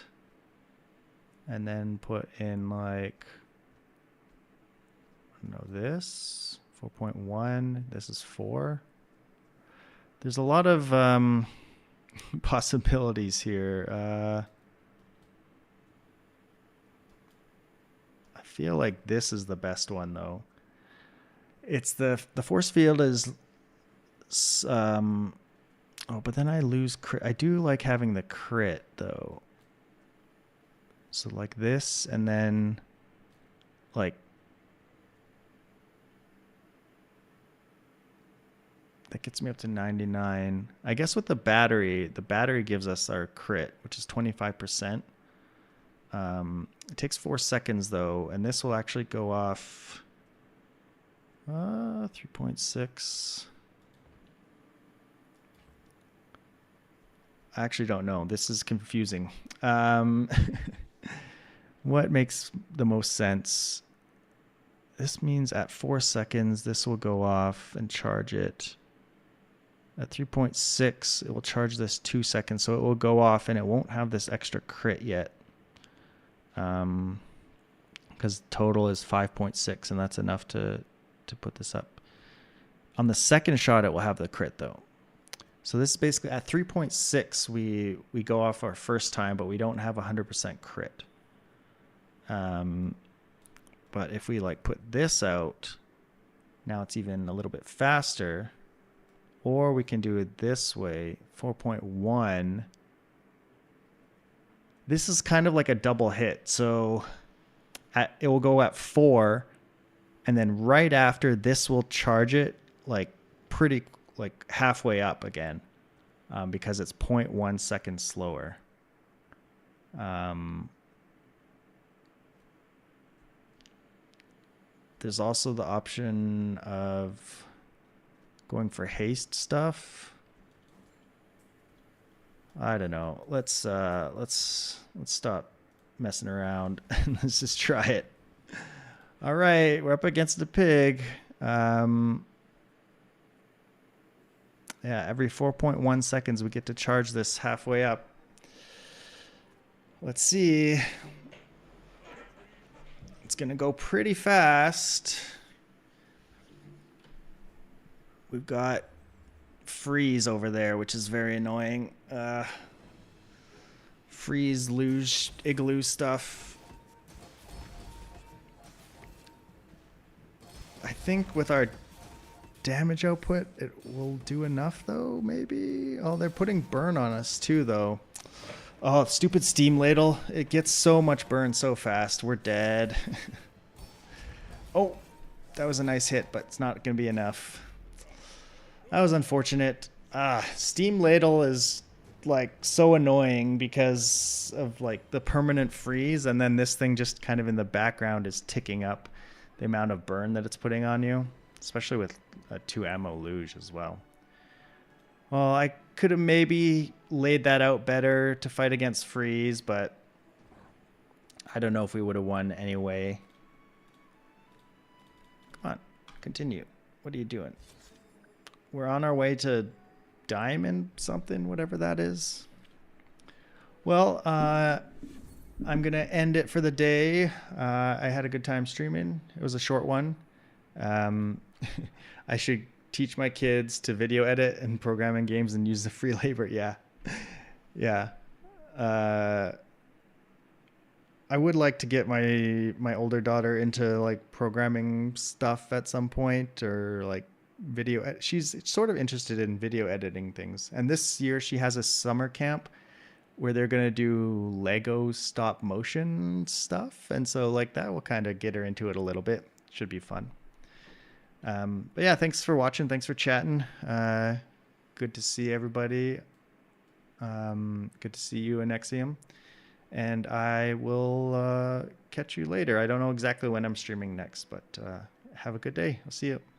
And then put in like, I don't know, this 4.1. This is 4. There's a lot of possibilities here. I feel like this is the best one though. It's the force field is oh, but then I lose crit. I do like having the crit though. So like this, and then like that gets me up to 99. I guess with the battery gives us our crit, which is 25%. It takes 4 seconds though, and this will actually go off 3.6. I actually don't know. This is confusing. What makes the most sense? This means at 4 seconds, this will go off and charge it. At 3.6, it will charge this 2 seconds. So it will go off and it won't have this extra crit yet. Because total is 5.6 and that's enough to put this up. On the second shot, it will have the crit though. So this is basically at 3.6, we go off our first time, but we don't have 100% crit. But if we like put this out, now it's even a little bit faster. Or we can do it this way, 4.1. This is kind of like a double hit. So it will go at 4, and then right after this will charge it like pretty like halfway up again, because it's 0.1 seconds slower. There's also the option of going for haste stuff. I don't know. Let's stop messing around and let's just try it. All right, we're up against a pig. Yeah, every 4.1 seconds we get to charge this halfway up. Let's see. It's gonna go pretty fast. We've got freeze over there, which is very annoying. Freeze, luge, igloo stuff. I think with our damage output, it will do enough though, maybe? Oh, they're putting burn on us too though. Oh, stupid steam ladle. It gets so much burn so fast. We're dead. Oh, that was a nice hit, but it's not going to be enough. That was unfortunate. Steam ladle is like so annoying because of like the permanent freeze, and then this thing just kind of in the background is ticking up the amount of burn that it's putting on you, especially with a 2 ammo luge as well. Well, I could have maybe laid that out better to fight against freeze, but I don't know if we would have won anyway. Come on, continue. What are you doing? We're on our way to diamond something, whatever that is. Well, I'm going to end it for the day. I had a good time streaming. It was a short one. I should teach my kids to video edit and program in games and use the free labor. Yeah. Yeah. Uh, I would like to get my older daughter into like programming stuff at some point, or like she's sort of interested in video editing things. And this year she has a summer camp where they're going to do Lego stop motion stuff. And so like that will kind of get her into it a little bit. Should be fun. But yeah, thanks for watching. Thanks for chatting. Good to see everybody. Good to see you, Anexium. And I will catch you later. I don't know exactly when I'm streaming next, but have a good day. I'll see you.